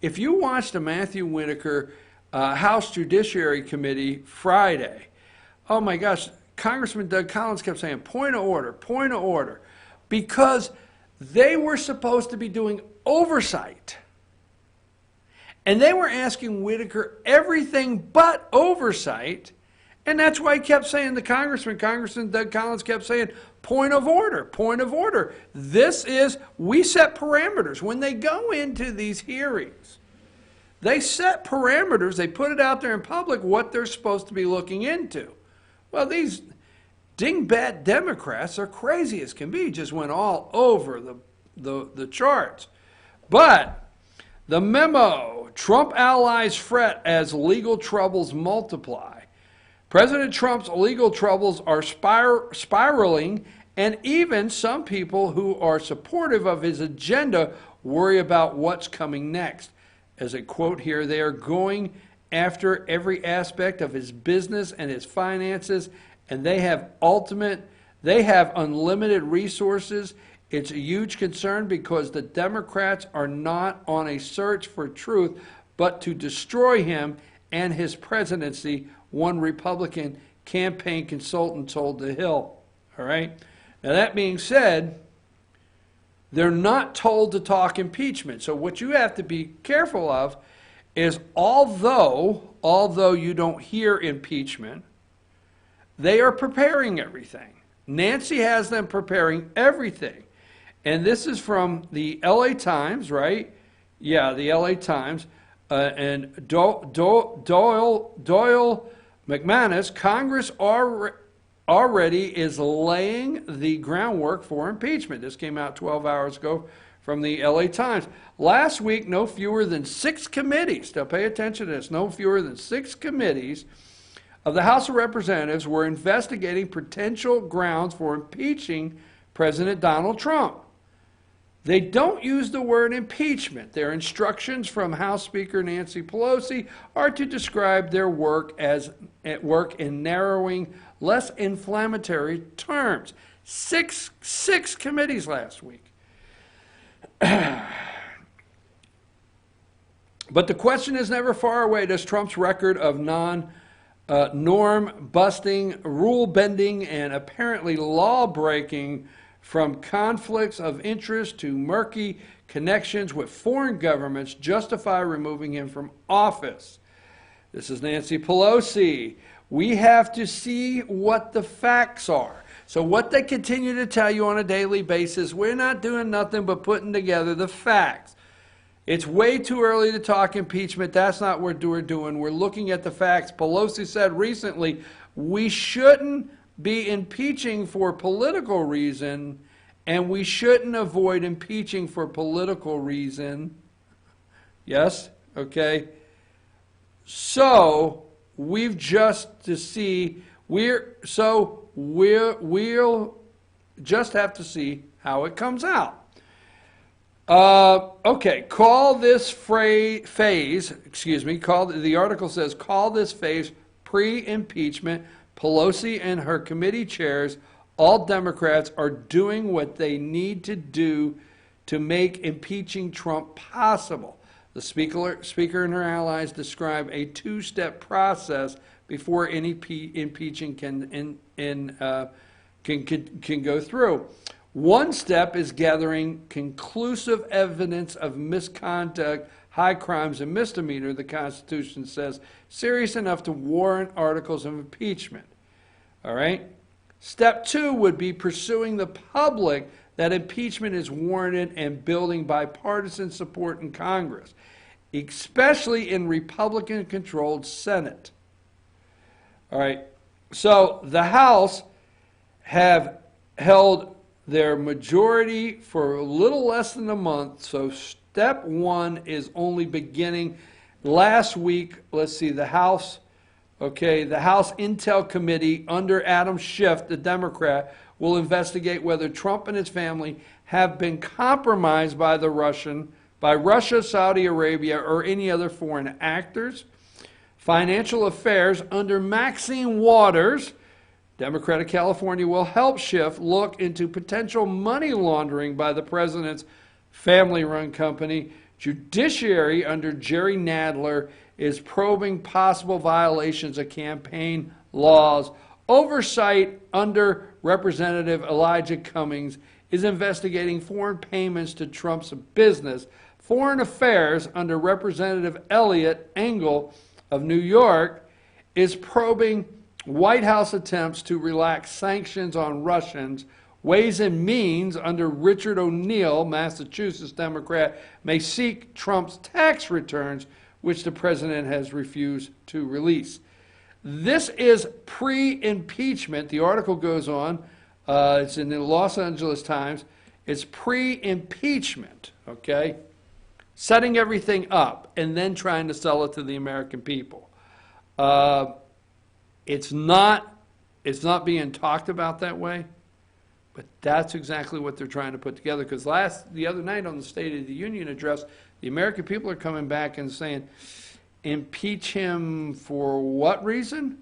If you watched the Matthew Whitaker House Judiciary Committee Friday, oh my gosh, Congressman Doug Collins kept saying, point of order, because they were supposed to be doing oversight. And they were asking Whitaker everything but oversight, and that's why he kept saying, Congressman Doug Collins kept saying, Point of order, point of order. We set parameters. When they go into these hearings, they set parameters, they put it out there in public what they're supposed to be looking into. Well, these dingbat Democrats are crazy as can be, just went all over the charts. But the memo, Trump allies fret as legal troubles multiply. President Trump's legal troubles are spiraling, and even some people who are supportive of his agenda worry about what's coming next. As a quote here, they are going after every aspect of his business and his finances, and they have unlimited resources. It's a huge concern because the Democrats are not on a search for truth, but to destroy him and his presidency, one Republican campaign consultant told The Hill. All right? Now, that being said, they're not told to talk impeachment. So what you have to be careful of is although you don't hear impeachment, they are preparing everything. Nancy has them preparing everything. And this is from the LA Times, right? Yeah, the LA Times. And Doyle McManus, Congress already is laying the groundwork for impeachment. This came out 12 hours ago from the LA Times. Last week, no fewer than 6 committees, now pay attention to this, no fewer than 6 committees of the House of Representatives were investigating potential grounds for impeaching President Donald Trump. They don't use the word impeachment. Their instructions from House Speaker Nancy Pelosi are to describe their work in narrowing, less inflammatory terms. Six committees last week. But the question is never far away. Does Trump's record of norm busting, rule bending, and apparently law breaking, from conflicts of interest to murky connections with foreign governments, justify removing him from office? This is Nancy Pelosi. We have to see what the facts are. So what they continue to tell you on a daily basis, we're not doing nothing but putting together the facts. It's way too early to talk impeachment. That's not what we're doing. We're looking at the facts. Pelosi said recently, we shouldn't be impeaching for political reason, and we shouldn't avoid impeaching for political reason. Yes? Okay. So we've just to see, we'll just have to see how it comes out. Okay, call this phase, the article says, call this phase pre-impeachment. Pelosi and her committee chairs, all Democrats, are doing what they need to do to make impeaching Trump possible. The speaker and her allies describe a 2-step process before any impeaching can go through. One step is gathering conclusive evidence of misconduct, high crimes, and misdemeanor, the Constitution says, serious enough to warrant articles of impeachment. All right? Step 2 would be pursuing the public that impeachment is warranted and building bipartisan support in Congress, especially in Republican-controlled Senate. All right? So the House have held their majority for a little less than a month, so step 1 is only beginning. Last week, let's see, the House Intel Committee under Adam Schiff, the Democrat, will investigate whether Trump and his family have been compromised by Russia, Saudi Arabia, or any other foreign actors. Financial Affairs under Maxine Waters, Democrat of California, will help Schiff look into potential money laundering by the president's family-run company. Judiciary under Jerry Nadler is probing possible violations of campaign laws. Oversight under Representative Elijah Cummings is investigating foreign payments to Trump's business. Foreign Affairs under Representative Eliot Engel of New York is probing White House attempts to relax sanctions on Russians Ways and Means under Richard O'Neill, Massachusetts Democrat, may seek Trump's tax returns, which the president has refused to release. This is pre-impeachment. The article goes on. It's in the Los Angeles Times. It's pre-impeachment, okay? Setting everything up and then trying to sell it to the American people. It's not being talked about that way, but that's exactly what they're trying to put together. Because the other night on the State of the Union address, the American people are coming back and saying, impeach him for what reason?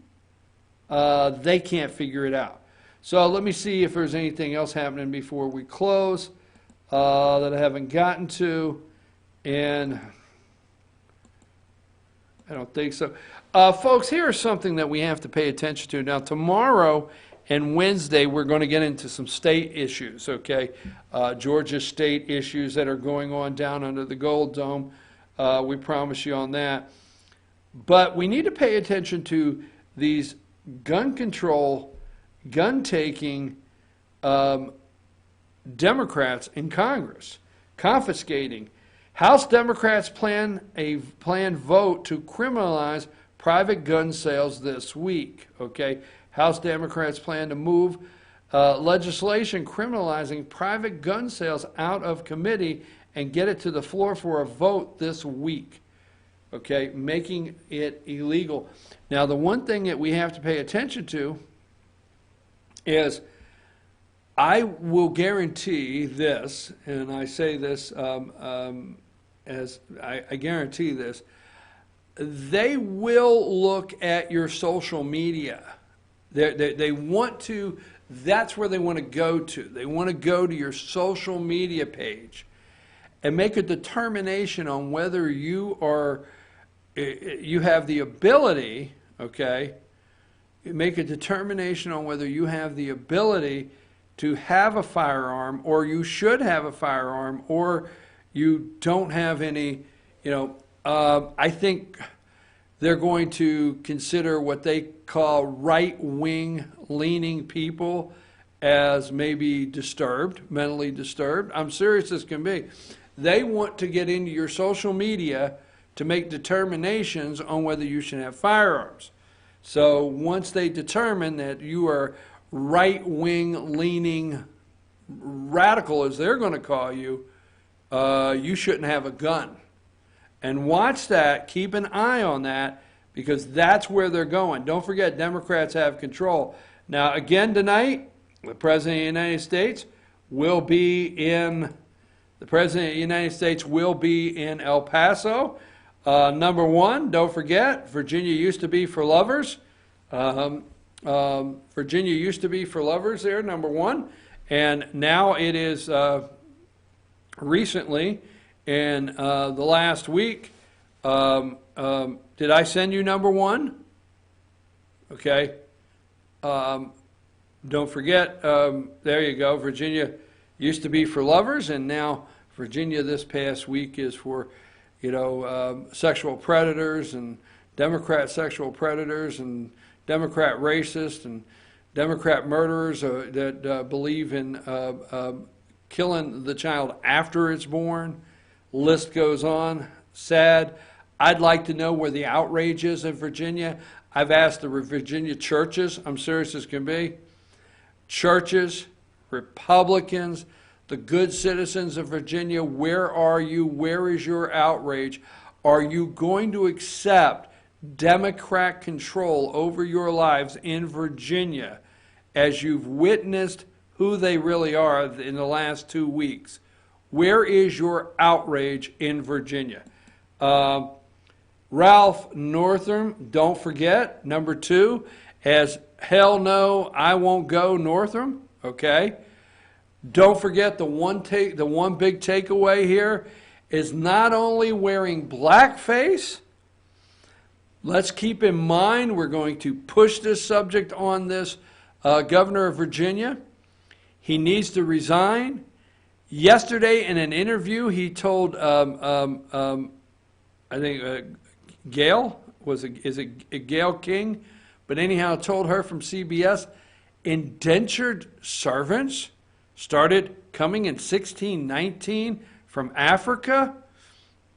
They can't figure it out. So let me see if there's anything else happening before we close that I haven't gotten to. And I don't think so. Folks, here's something that we have to pay attention to. Now, tomorrow and Wednesday, we're going to get into some state issues, okay? Georgia state issues that are going on down under the Gold Dome. We promise you on that. But we need to pay attention to these gun control, gun-taking Democrats in Congress, confiscating. House Democrats plan vote to criminalize private gun sales this week, okay? House Democrats plan to move legislation criminalizing private gun sales out of committee and get it to the floor for a vote this week, okay, making it illegal. Now, the one thing that we have to pay attention to is I will guarantee this, and I say this as I guarantee this, they will look at your social media. They want to, that's where they want to go to. They want to go to your social media page and make a determination on whether you have the ability, okay, make a determination on whether you have the ability to have a firearm, or you should have a firearm, or you don't have any, I think they're going to consider what they call right-wing leaning people as maybe disturbed, mentally disturbed. I'm serious as can be. They want to get into your social media to make determinations on whether you should have firearms. So once they determine that you are right-wing leaning radical, as they're going to call you, you shouldn't have a gun. And watch that, keep an eye on that, because that's where they're going. Don't forget, Democrats have control. Now, again tonight, the President of the United States will be in El Paso. Number one, don't forget, Virginia used to be for lovers. Virginia used to be for lovers there, number one. And now it is recently, in the last week, did I send you number one? Okay. Don't forget, there you go, Virginia used to be for lovers, and now Virginia this past week is for, sexual predators and Democrat sexual predators and Democrat racists and Democrat murderers that believe in killing the child after it's born. List goes on. Sad. I'd like to know where the outrage is in Virginia. I've asked the Virginia churches, I'm serious as can be, churches, Republicans, the good citizens of Virginia, where are you? Where is your outrage? Are you going to accept Democrat control over your lives in Virginia as you've witnessed who they really are in the last 2 weeks? Where is your outrage in Virginia? Ralph Northam, don't forget, number 2, as hell no, I won't go Northam, okay? Don't forget the one big takeaway here is not only wearing blackface. Let's keep in mind we're going to push this subject on this governor of Virginia. He needs to resign. Yesterday in an interview, he told, I think Gail, is it Gail King? But anyhow, told her from CBS, indentured servants. started coming in 1619 from Africa,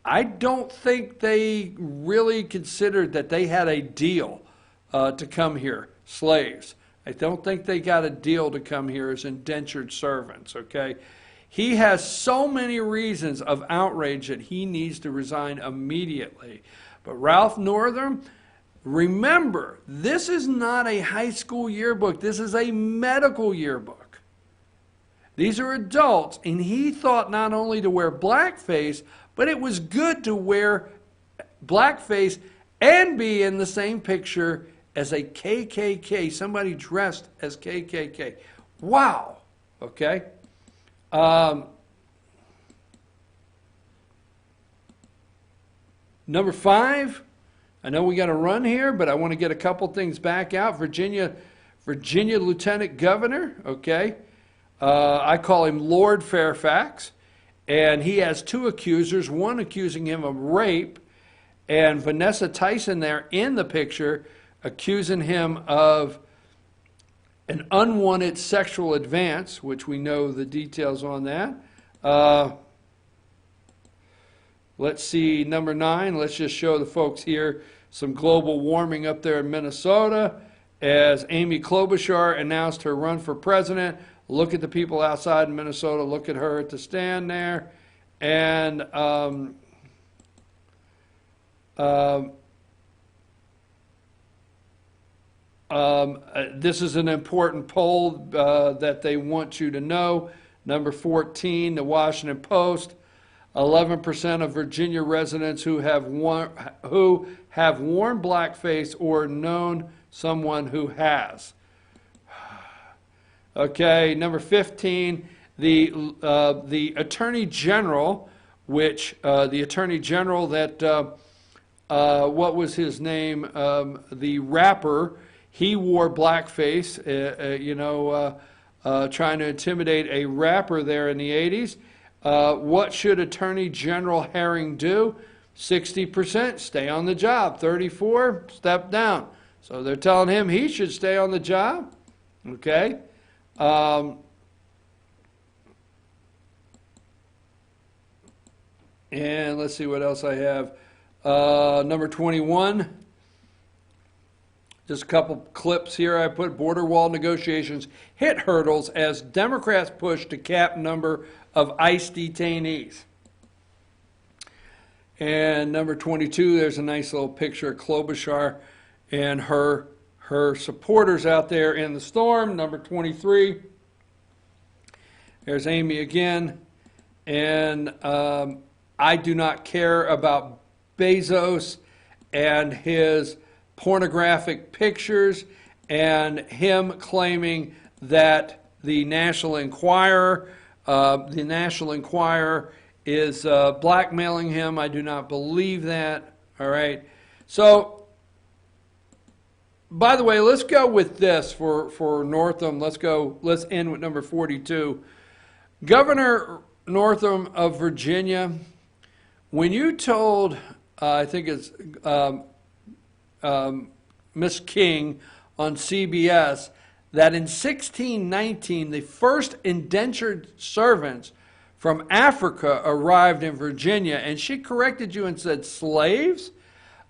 I don't think they really considered that they had a deal to come here, slaves. I don't think they got a deal to come here as indentured servants, okay? He has so many reasons of outrage that he needs to resign immediately. But Ralph Northam, remember, this is not a high school yearbook. This is a medical yearbook. These are adults, and he thought not only to wear blackface, but it was good to wear blackface and be in the same picture as a KKK, somebody dressed as KKK. Wow, okay? Number 5, I know we got to run here, but I want to get a couple things back out. Virginia Lieutenant Governor, okay? I call him Lord Fairfax, and he has 2 accusers, one accusing him of rape, and Vanessa Tyson there in the picture accusing him of an unwanted sexual advance, which we know the details on that. Let's see, number 9, let's just show the folks here some global warming up there in Minnesota as Amy Klobuchar announced her run for president. Look at the people outside in Minnesota. Look at her at the stand there. And this is an important poll that they want you to know. Number 14, the Washington Post. 11% of Virginia residents who have worn blackface or known someone who has. Okay, number 15, the Attorney General, which the Attorney General that, what was his name, the rapper, he wore blackface, trying to intimidate a rapper there in the 80s. What should Attorney General Herring do? 60%, stay on the job. 34, step down. So they're telling him he should stay on the job. Okay? And let's see what else I have. Number 21. Just a couple clips here. I put border wall negotiations hit hurdles as Democrats push to cap number of ICE detainees. And number 22, there's a nice little picture of Klobuchar and her supporters out there in the storm. Number 23, there's Amy again. And I do not care about Bezos and his pornographic pictures and him claiming that the National Enquirer is blackmailing him. I do not believe that. All right. So, by the way, let's go with this for Northam. Let's end with number 42. Governor Northam of Virginia, when you told, I think it's Miss King on CBS, that in 1619 the first indentured servants from Africa arrived in Virginia, and she corrected you and said slaves.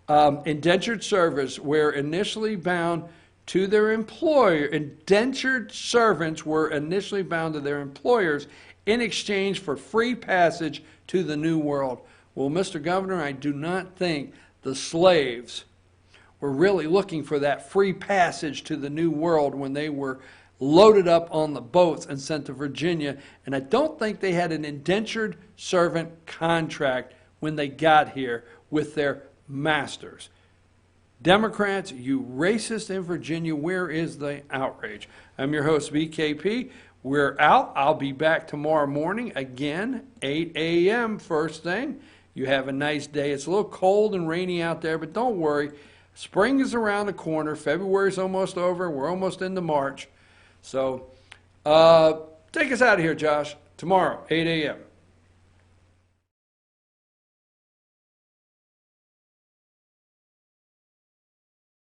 Indentured servants were initially bound to their employer. Indentured servants were initially bound to their employers in exchange for free passage to the New World. Well, Mr. Governor, I do not think the slaves were really looking for that free passage to the New World when they were loaded up on the boats and sent to Virginia. And I don't think they had an indentured servant contract when they got here with their masters. Democrats, you racist in Virginia, where is the outrage? I'm your host, BKP. We're out. I'll be back tomorrow morning again, 8 a.m. first thing. You have a nice day. It's a little cold and rainy out there, but don't worry. Spring is around the corner. February's almost over. We're almost into March. So take us out of here, Josh. Tomorrow, 8 a.m.